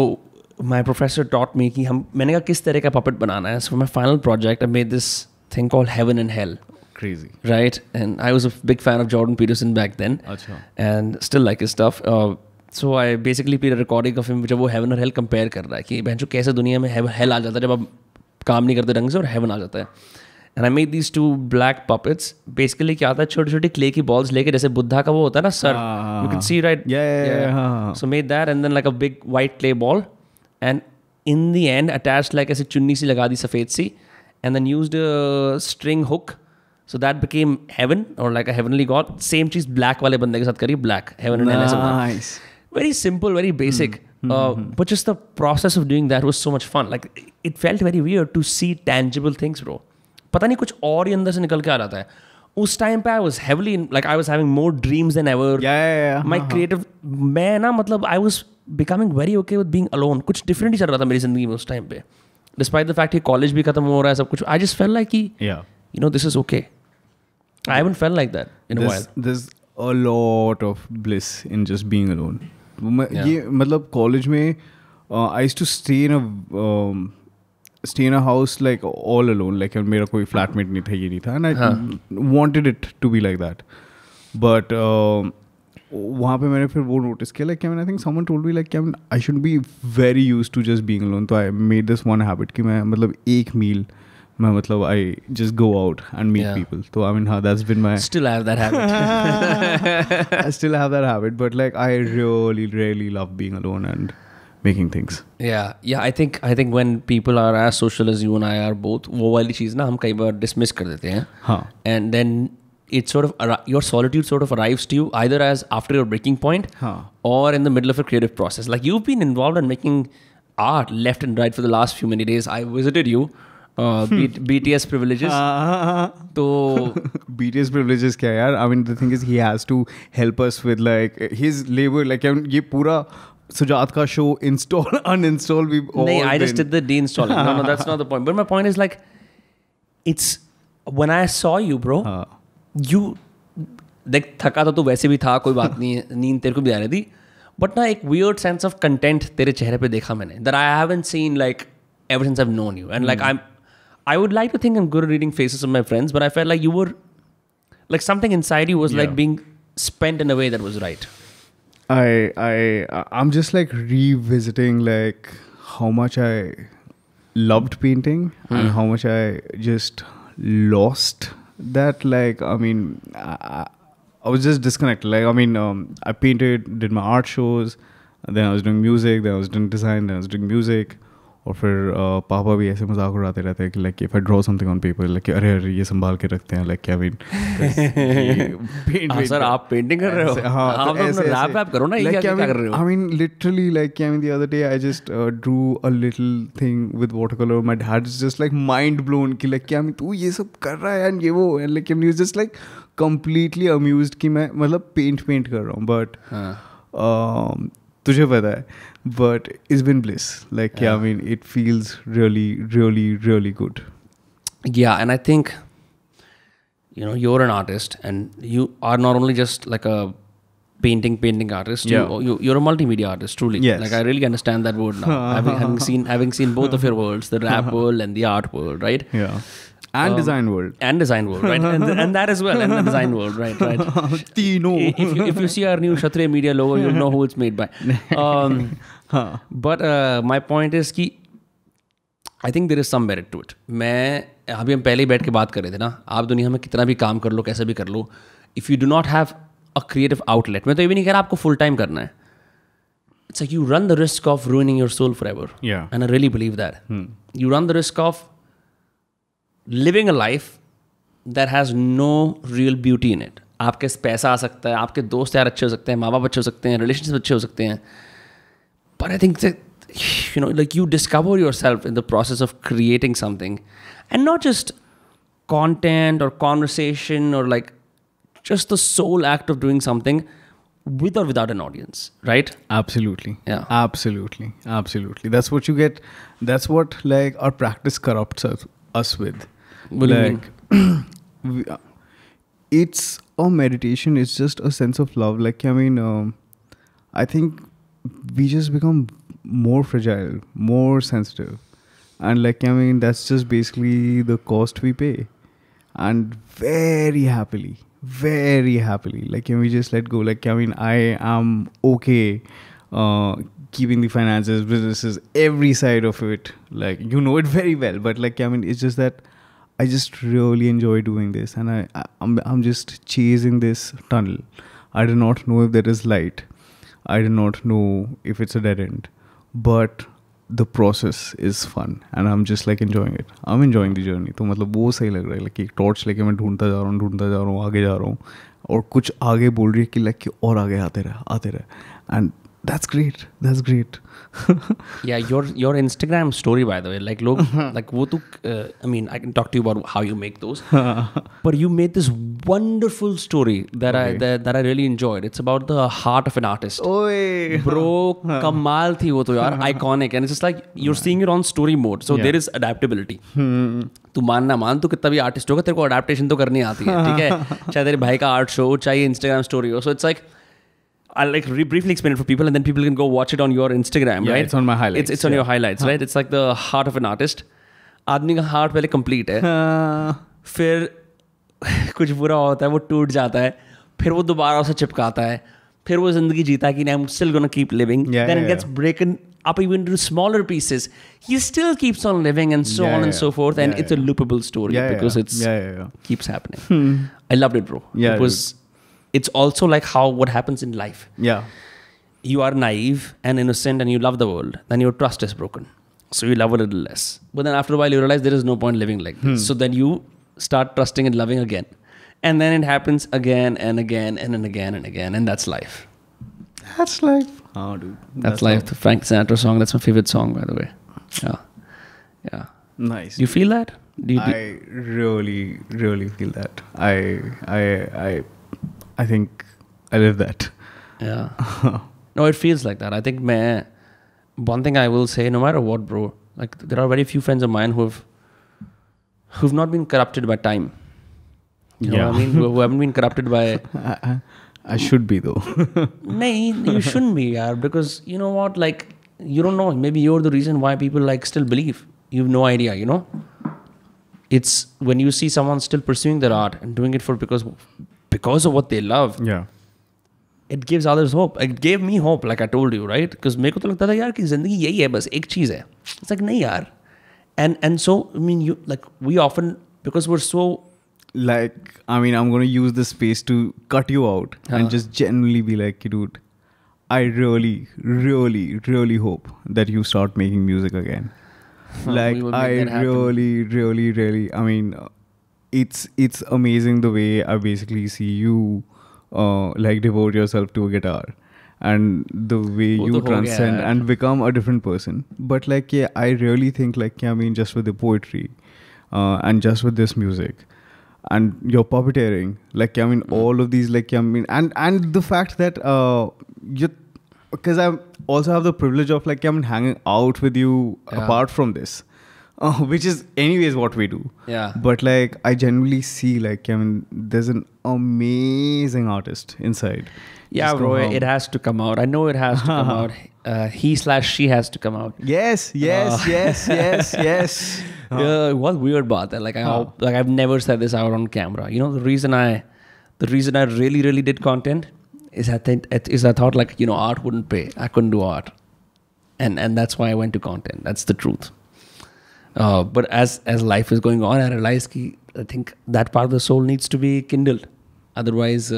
S1: my professor taught me कि मैंने कहा किस तरह का puppet बनाना है. So for my final project, I made this thing called Heaven and Hell.
S2: Crazy.
S1: Right? And I was a big fan of Jordan Peterson back then.
S2: Achha.
S1: And still like his stuff. So I basically played a recording of him जब वो Heaven और Hell compare कर रहा है कि बहनचोद कैसे दुनिया में Hell आ जाता है जब आप काम नहीं करते ढंग से और Heaven आ जाता है. And I made these 2 black puppets. Basically क्या होता है, छोटी छोटी clay की balls लेके, जैसे बुद्धा का वो होता है ना sir, you can see, right?
S2: Yeah.
S1: So made that and then like a big white clay ball, and in the end attached like ऐसे चुन्नी सी लगा दी सफ़ेद सी, and then used a string hook. So that became Heaven or like a heavenly god. Same cheese black वाले बंदे के साथ करी, black Heaven and Hell ऐसा बना.
S2: Nice.
S1: Very simple, very basic. But just the process of doing that was so much fun. Like it felt very weird to see tangible things, bro. पता नहीं कुछ और ही अंदर से निकल के आ रहा है. उस टाइम पे I was heavily like I was having more dreams than ever.
S2: Yeah.
S1: My creative, मैं ना मतलब I was becoming very okay with being alone. कुछ different ही चल रहा था मेरी जिंदगी में उस टाइम पे. Despite the fact कि college भी खत्म हो रहा है सब कुछ, I just felt like कि you know this is okay. I haven't felt like that in a while.
S2: There's a lot of bliss in just being alone. ये मतलब college में I used to stay in a house like all alone, like मेरा कोई flatmate नहीं था, ये नहीं था, and I wanted it to be like that. But वहाँ पे मैंने फिर वो notice किया, like I think someone told me like I should be very used to just being alone. तो I made this one habit कि मैं मतलब एक meal मैं मतलब I just go out and meet people. So I mean, that's been my...
S1: Still have that habit.
S2: I still have that habit, but like I really love being alone and making things.
S1: Yeah. I think when people are as social as you and I are both, वो वाली चीज़ ना हम कई बार dismiss कर देते हैं.
S2: हाँ.
S1: And then it sort of your solitude sort of arrives to you either as after your breaking point or in the middle of a creative process. Like you've been involved in making art left and right for the last few many days. I visited you. BTS privileges. तो
S2: BTS privileges क्या यार? I mean the thing is he has to help us with like his labor. Like ये पूरा Sujat का show install uninstall we've all
S1: नहीं, I just
S2: been.
S1: did the deinstalling. No, that's not the point. But my point is like, it's when I saw you, bro. You देख थका तो तू वैसे भी था, कोई बात नहीं है, नींद तेरे को भी आ रही थी. बट ना एक weird sense of content तेरे चेहरे पे देखा मैंने that I haven't seen like ever since I've known you. And like I would like to think I'm good at reading faces of my friends, but I felt like you were like something inside you was like being spent in a way that was right.
S2: I'm just like revisiting like how much I loved painting and how much I just lost that. Like I mean I was just disconnected. Like I mean I painted, did my art shows, then I was doing music, then I was doing design, then I was doing music. और फिर पापा भी ऐसे मजाक उड़ाते रहते हैं कि like if I draw something on paper like अरे अरे ये संभाल के रखते हैं लाइक आई मीन
S1: सर आप पेंटिंग कर रहे हो,
S2: हाँ
S1: आप रैप वैप करो ना, ये क्या कर रहे हो?
S2: I mean literally like I mean the other day I just drew a little thing with water colour. My dad is just like mind blown कि लाइक क्या तू ये सब कर रहा है एंड ये वो and like he was just like completely amused कि मैं मतलब पेंट कर रहा हूँ. बट तुझे पता है, but it's been bliss. Like, I mean, it feels really, really, really good.
S1: Yeah, and I think, you know, you're an artist and you are not only just like a painting artist. You're a multimedia artist, truly.
S2: Yes.
S1: Like, I really understand that word now. having seen both of your worlds, the rap world and the art world, right?
S2: Yeah. And design world.
S1: And design world, right? and that as well, and the design world, right?
S2: Tino.
S1: If you see our new Kshatriya Media logo, you'll know who it's made by. But my point is कि I think there is some merit to it. मैं अभी हम पहले ही बैठ के बात कर रहे थे ना, आप दुनिया में कितना भी काम कर लो, कैसे भी कर लो, if you do not have a creative outlet, मैं तो ये भी नहीं कह रहा आपको full time करना है. It's like you run the risk of ruining your soul forever.
S2: Yeah.
S1: And I really believe that. You run the risk of living a life that has no real beauty in it. आपके पैसा आ सकता है, आपके दोस्त यार अच्छे हो सकते हैं, माँ बाप अच्छे हो सकते हैं, relationships अच्छे हो सकते हैं. But I think that, you know, like you discover yourself in the process of creating something, and not just content or conversation or like just the sole act of doing something with or without an audience, right?
S2: Absolutely.
S1: Yeah.
S2: Absolutely. That's what you get. That's what like our practice corrupts us with.
S1: What do you
S2: mean? It's a meditation. It's just a sense of love. Like, I mean, I think we just become more fragile, more sensitive. And like, I mean, that's just basically the cost we pay. And very happily, like, can we just let go? Like, I mean, I am okay keeping the finances, businesses, every side of it. Like, you know it very well. But like, I mean, it's just that I just really enjoy doing this. And I'm just chasing this tunnel. I do not know if there is light. I do not know if it's a dead end, but the process is fun and I'm just like enjoying it. I'm enjoying the journey. तो मतलब वो सही लग रहा है, like एक torch लेके मैं ढूंढता जा रहा हूँ, आगे जा रहा हूँ और कुछ आगे बोल रही है कि like और आगे आते रहे and that's great.
S1: Yeah, your Instagram story, by the way, like लोग like वो तू I mean I can talk to you about how you make those, but you made this wonderful story that I really enjoyed. It's about the heart of an artist.
S2: Oy.
S1: Bro, कमाल थी वो तो यार, iconic, and it's just like you're seeing it on story mode, so there is adaptability. तू मान ना मान, तू कितना भी आर्टिस्ट होगा, तेरे को अडेप्टेशन तो करनी आती है, ठीक है? चाहे तेरे भाई का आर्ट शो हो, चाहे Instagram story हो, so it's like I'll like briefly explain it for people, and then people can go watch it on your Instagram, right?
S2: It's on my highlights.
S1: It's on your highlights, right? It's like the heart of an artist. आदमी का heart पहले complete है, फिर कुछ बुरा होता है, वो टूट जाता है, फिर वो दोबारा उसे चिपकाता है, फिर वो जिंदगी जीता कि I'm still gonna keep living. Then it gets broken up even into smaller pieces. He still keeps on living and so on and so forth, and it's a loopable story because it's keeps happening. I loved it, bro.
S2: Yeah,
S1: it was. It's also like what happens in life.
S2: Yeah.
S1: You are naive and innocent and you love the world. Then your trust is broken. So you love a little less. But then after a while you realize there is no point living like this. So then you start trusting and loving again. And then it happens again and again and again and again. And that's life.
S2: That's life. Oh, dude.
S1: That's life. The Frank Sinatra song. That's my favorite song, by the way. Yeah.
S2: Nice.
S1: Do you feel that?
S2: I really, really feel that. I think I live that.
S1: Yeah. No, it feels like that. I think one thing I will say, no matter what, bro, like there are very few friends of mine who've not been corrupted by time. You know what I mean? Who haven't been corrupted by...
S2: I should be though.
S1: No, you shouldn't be, yaar, because you know what? Like, you don't know. Maybe you're the reason why people like still believe. You have no idea, you know? It's when you see someone still pursuing their art and doing it for because of what they love.
S2: Yeah.
S1: It gives others hope. It gave me hope, like I told you, right? Because मेरे को तो लगता था यार कि जिंदगी यही है, बस एक चीज है. It's like नहीं यार. And so I mean, you like we often, because we're so
S2: like, I mean, I'm going to use this space to cut you out and just genuinely be like, dude, I really, really, really hope that you start making music again. Like, I really, really, really, I mean, it's amazing the way I basically see you like devote yourself to a guitar and the way you transcend and become a different person. But like, yeah, I really think like, I mean, just with the poetry and just with this music, and your puppeteering, like, I mean, all of these, like, I mean, and the fact that because I also have the privilege of, like, I mean, hanging out with you apart from this, which is anyways what we do.
S1: Yeah.
S2: But like, I genuinely see, like, I mean, there's an amazing artist inside.
S1: Yeah,
S2: just
S1: bro, it has to come out. I know it has to come out. He/she has to come out.
S2: Yes.
S1: What weird baat hai. Like I've never said this out on camera. You know, the reason I really, really did content is I thought like, you know, art wouldn't pay. I couldn't do art. And that's why I went to content. That's the truth. But as life is going on, I realized I think that part of the soul needs to be kindled. Otherwise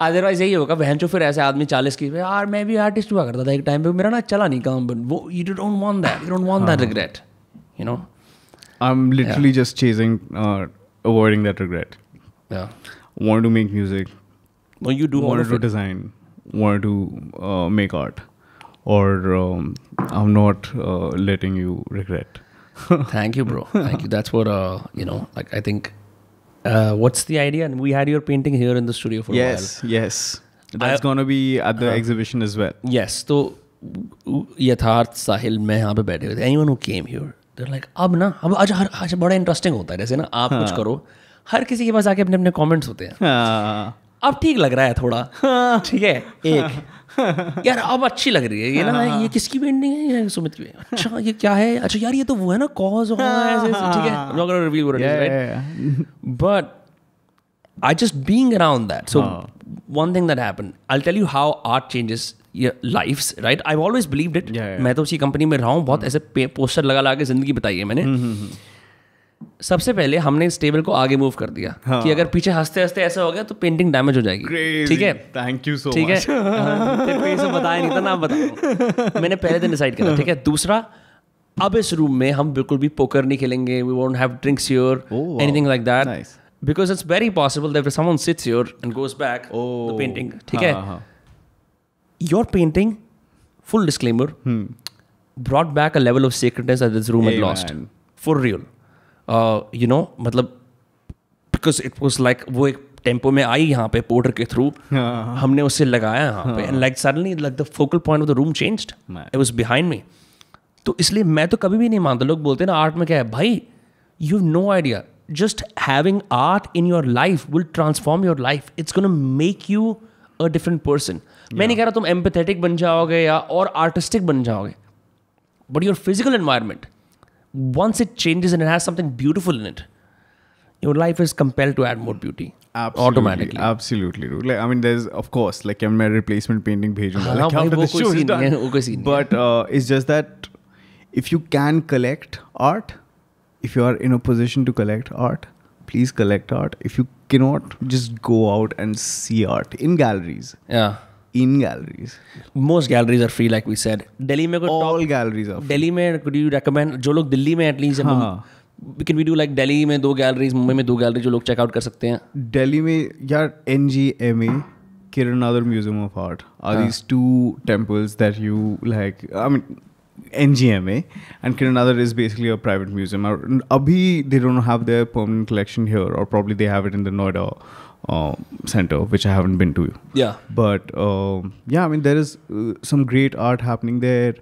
S1: यही होगा बहन चो फिर ऐसे आदमी 40 की यार मैं भी आर्टिस्ट हुआ करता था एक टाइम पे मेरा ना चला नहीं काम बट वो you don't want that regret, you know.
S2: I'm literally just chasing avoiding that regret.
S1: Yeah.
S2: Want to make music.
S1: No, you do.
S2: Wanted to design. Wanted to make art. Or I'm not letting you regret.
S1: Thank you, bro. Thank you. That's what you know. Like I think. What's the idea? And we had your painting here in the studio for a while.
S2: Yes. That's gonna be at the exhibition as well.
S1: Yes. तो यथार्थ साहिल में यहाँ पे बैठे हुए थे. Anyone who came here, they're like, अब आज बड़ा इंटरेस्टिंग होता है. जैसे ना आप कुछ करो, हर किसी के पास आके अपने अपने कमेंट्स होते हैं. अब ठीक लग रहा है थोड़ा. ठीक है. एक यार अब अच्छी लग रही है ये ना. ये किसकी पेंटिंग है? ये सुमित की. अच्छा ये क्या है? अच्छा यार ये तो वो है ना कॉज ऐसे. ठीक है. I'm not gonna reveal what it is, right? But I just being around that. So one thing that happened, I'll tell you how art changes your lives, right? I've always believed it. मैं तो उसी company में रहा हूँ. बहुत ऐसे poster लगा के जिंदगी बताई है मैंने. सबसे पहले हमने इस टेबल को आगे मूव कर दिया कि अगर पीछे हंसते हंसते ऐसा हो गया तो पेंटिंग डैमेज हो जाएगी. ठीक है.
S2: Thank you so much.
S1: ठीक है. तेरे को ये सब बताया नहीं था ना. बताऊँ मैंने पहले दिन डिसाइड करा. ठीक है. दूसरा, अब इस रूम में हम बिल्कुल भी पोकर नहीं खेलेंगे. We won't have drinks here, anything like that, because it's very possible that if someone sits here and goes back the painting, ठीक है, your painting, full disclaimer, brought back a level of sacredness that this room had lost. For real. You know, मतलब because it was like वो एक tempo में आई यहाँ पे porter के through, हमने उसे लगाया यहाँ पे, and like suddenly like the focal point of the room changed. It was behind me. तो इसलिए मैं तो कभी भी नहीं मानता. लोग बोलते हैं ना आर्ट में क्या है भाई, you have no idea. Just having art in your life will transform your life. It's going to make you a different person. मैं नहीं कह रहा तुम empathetic बन जाओगे या और artistic बन जाओगे. But your physical environment, once it changes and it has something beautiful in it, your life is compelled to add more beauty. Automatically.
S2: Absolutely. Like, I mean, there's, of course, like I'm a replacement painting page. Like, after the show is done. But it's just that if you can collect art, if you are in a position to collect art, please collect art. If you cannot, just go out and see art in galleries.
S1: Yeah.
S2: In galleries.
S1: Most galleries are free, like we said. Delhi में
S2: all galleries are free.
S1: Delhi में could you recommend, जो लोग दिल्ली में at least, can we do like Delhi में 2 galleries, Mumbai में 2 galleries जो लोग check out कर सकते हैं?
S2: Delhi में यार NGMA, Kiranadar Museum of Art are these 2 temples that you like. I mean, NGMA, and Kiranadar is basically a private museum. Abhi they don't have their permanent collection here, or probably they have it in the Noida center, which I haven't been to.
S1: Yeah.
S2: But yeah, I mean there is some great art happening there.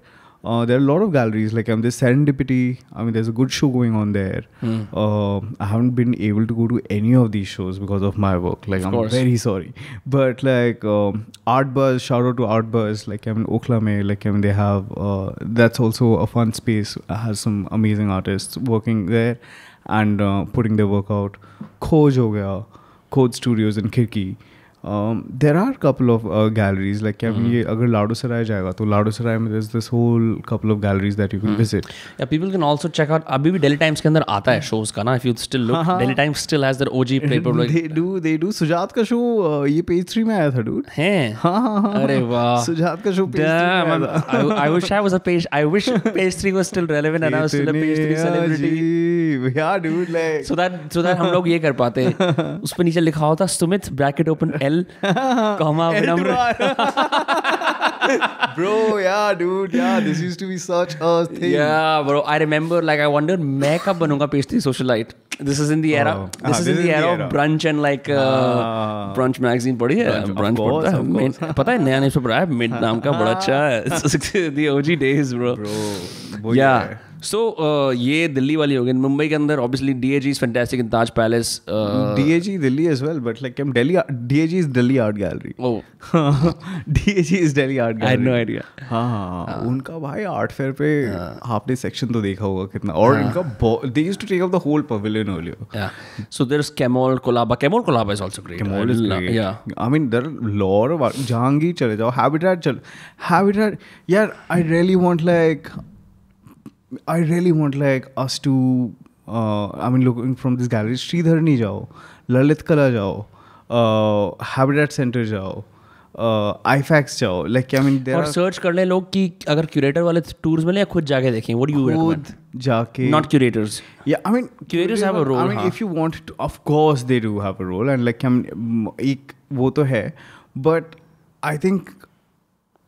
S2: There are a lot of galleries, like there's Serendipity. I mean, there's a good show going on there. I haven't been able to go to any of these shows because of my work. Like, I'm very sorry. But like Art Buzz, shout out to Art Buzz. Like Okhla mein, like they have, that's also a fun space. Has some amazing artists working there and putting their work out. Khoj ho gaya, Khoj Studios in Khirki. There are a couple of galleries, like ये अगर लाडो सराय जाएगा तो लाडो सराय में there's this whole couple of galleries that you can visit.
S1: Yeah, people can also check out. अभी भी Delhi Times के अंदर आता है shows का ना. If you still look, Delhi Times still has their OG paper. Like
S2: they do. Sujat का show ये page 3 में आया था, dude.
S1: हैं?
S2: हाँ.
S1: अरे वाह.
S2: सुजात का show page 3 में आया था.
S1: I wish I was a page. I wish page 3 was still relevant and I was still a page 3 celebrity.
S2: Yeah, dude, like.
S1: So that हम लोग ये कर पाते. उस पर नीचे लिखा होता Sumit bracket open L comma Vinamre.
S2: Bro, yeah, dude, yeah, this used to be such a thing.
S1: Yeah, bro, I remember, like, I wonder मैं कब बनूंगा page 3 socialite. This is in the era. This is in the era of brunch and like brunch magazine पढ़ी है. Brunch पढ़ता है. पता है नया नहीं पढ़ा है. Mid नाम का बड़ा अच्छा है. The OG days, bro. Yeah. So ये दिल्ली वाली हो गई. मुंबई के अंदर obviously DAG is fantastic in Taj Palace.
S2: DAG Delhi as well, but like Delhi, DAG is Delhi Art Gallery.
S1: Oh.
S2: DAG is Delhi Art Gallery.
S1: I had no idea.
S2: हाँ उनका भाई art fair पे आपने section तो देखा होगा कितना. और इनका they used to take up the whole pavilion earlier.
S1: Yeah. So there's Kemol Kolaba. Kemol Kolaba is also great.
S2: Kemol is great.
S1: Yeah.
S2: I mean there are a lot of art. Jhangi चले जाओ. Habitat. Yeah, I really want like us to I mean looking from this gallery. Sridharni जाओ, ललित कला जाओ, Habitat Center जाओ, IFAX जाओ. Like I mean there
S1: और search कर ले लोग कि अगर क्यूरेटर वाले टूर्स मिले या खुद जाके देखें. What do you recommend?
S2: खुद जाके.
S1: Not curators.
S2: Yeah, I mean
S1: curators have a role.
S2: I mean if you want to, of course they do have a role, and like I mean एक वो तो है, but I think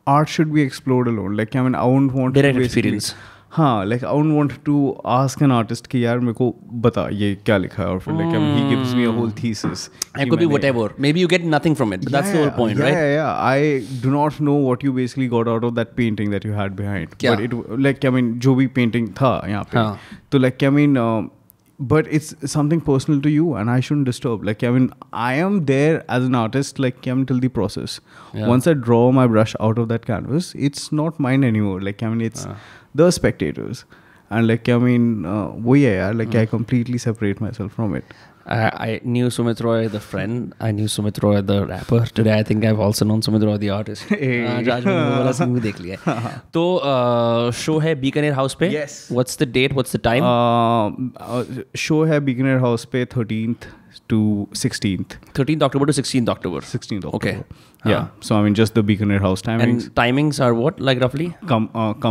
S2: art should be explored alone. Like I mean I wouldn't want
S1: direct
S2: to
S1: experience.
S2: हाँ, like I wouldn't want to ask an artist कि यार मेरे को बता ये क्या लिखा है, और फिर like he gives me a whole thesis.
S1: It could be whatever. Maybe you get nothing from it, but that's the whole point, right?
S2: Yeah. I do not know what you basically got out of that painting that you had behind.
S1: क्या?
S2: But it like I mean जो भी painting था यहाँ पे, तो like I mean but it's something personal to you and I shouldn't disturb. Like I mean I am there as an artist like I mean till the process. Once I draw my brush out of that canvas, it's not mine anymore. Like I mean it's the spectators, and like I mean like I completely separate myself from it.
S1: I knew Sumit Roy the friend. I knew Sumit Roy the rapper. Today I think I've also known Sumit Roy the artist. आज मैंने वो वाला scene भी देख लिया है. तो show है बीकानेर हाउस पे.
S2: Yes.
S1: What's the date? What's the time?
S2: Show है बीकानेर हाउस पे 13th to 16th.
S1: 13th October to 16th October.
S2: 16th October.
S1: Okay.
S2: Yeah. So I mean just the Bikaner house timings.
S1: And timings are what, like roughly?
S2: Come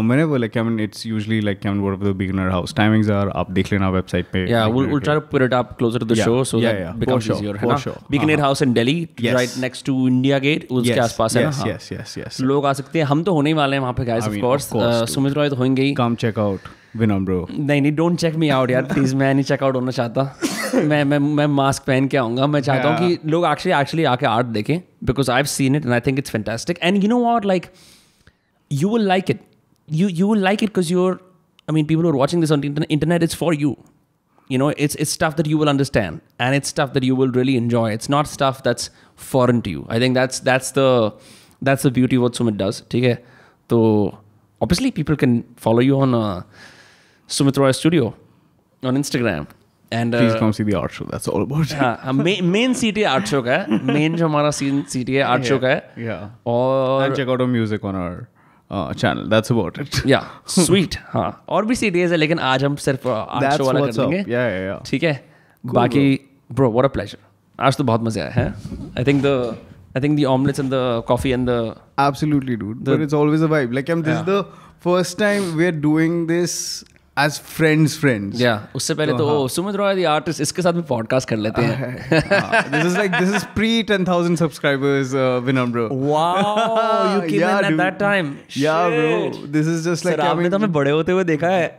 S2: whenever. Like I mean it's usually like I mean whatever the Bikaner house timings are. आप देख लेना website पे.
S1: Yeah, we'll try to put it up closer to the show so that becomes easier.
S2: For sure.
S1: Bikaner house in Delhi, right next to India Gate. उसके आसपास है ना.
S2: Yes.
S1: लोग आ सकते हैं. हम तो होने ही वाले हैं वहाँ पे guys, of course. Sumit Roy तो होंगे ही.
S2: Come check out Vinamre.
S1: नहीं, don't check me out यार. Please, मैं नहीं check out होना चाहता. मैं मास्क पहन के आऊँगा. मैं चाहता हूँ कि लोग actually आके आर्ट देखें, because I've seen it and I think it's fantastic. And you know what, like you will like it. You will like it because I mean people who are watching this on the internet, it's for you. You know, it's stuff that you will understand and it's stuff that you will really enjoy. It's not stuff that's foreign to you. I think that's the beauty of what Sumit does. ठीक है? तो obviously people can follow you on Sumit Roy Studio on Instagram. And
S2: please come see the art show. That's all about it.
S1: हाँ, main CTA art show का है. Main जो हमारा CTA art show का है.
S2: Yeah.
S1: और
S2: and check out our music on our channel. That's about it.
S1: Yeah, sweet. हाँ, और भी CTAs है लेकिन आज हम सिर्फ art show वाला कर देंगे.
S2: Yeah.
S1: ठीक है. बाकी bro, what a pleasure. आज तो बहुत मजा आया है. I think the omelets and the coffee and the
S2: absolutely dude. But it's always a vibe. Like this is the first time we're doing this as friends.
S1: Yeah. उससे पहले तो Sumit Roy the artist इसके साथ भी podcast कर लेते हैं.
S2: This is pre 10,000 subscribers, Vinamre.
S1: Wow, you came in at that time.
S2: Yeah, bro. This is just like.
S1: Sir, आपने तो हमें बड़े होते हुए देखा है.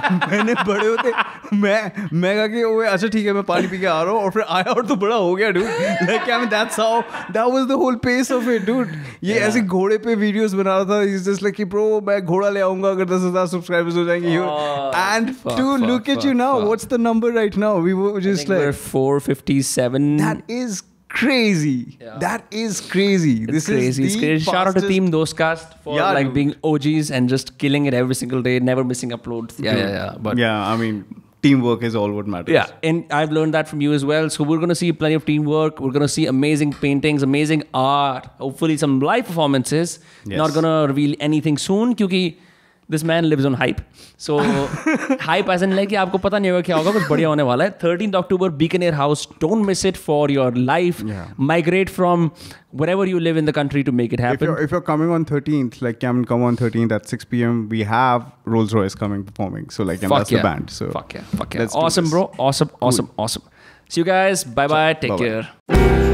S2: मैंने बड़े होते मैं कहा कि ओए अच्छा ठीक है मैं पानी पी के आ रहा हूँ और फिर आया और तो बड़ा हो गया dude. Like I mean that was the whole pace of it, dude. ये ऐसे घोड़े पे वीडियोस बना रहा था. He's just like bro मैं घोड़ा ले आऊंगा अगर 10,000 सब्सक्राइबर्स हो जाएंगे. And dude, look at you now. What's the number right now? We were just like
S1: we're 457.
S2: That is crazy. Yeah. That is crazy.
S1: It's crazy. Shout out to Team Dostcast for being OGs and just killing it every single day, never missing uploads. Yeah. But
S2: yeah, I mean, teamwork is all what matters.
S1: Yeah, and I've learned that from you as well. So we're going to see plenty of teamwork. We're going to see amazing paintings, amazing art, hopefully some live performances. Yes. Not going to reveal anything soon because this man lives on hype. So hype as in like कि आपको पता नहीं होगा क्या होगा कुछ बढ़िया होने वाला है. 13th October, Beacon House. Don't miss it for your life. Yeah. Migrate from wherever you live in the country to make it happen.
S2: If you're coming on 13th, like come on 13th at 6 p.m. We have Rolls Royce coming performing. So like that's the band. So
S1: fuck yeah. Awesome, bro. Awesome. See you guys. Bye. Take care.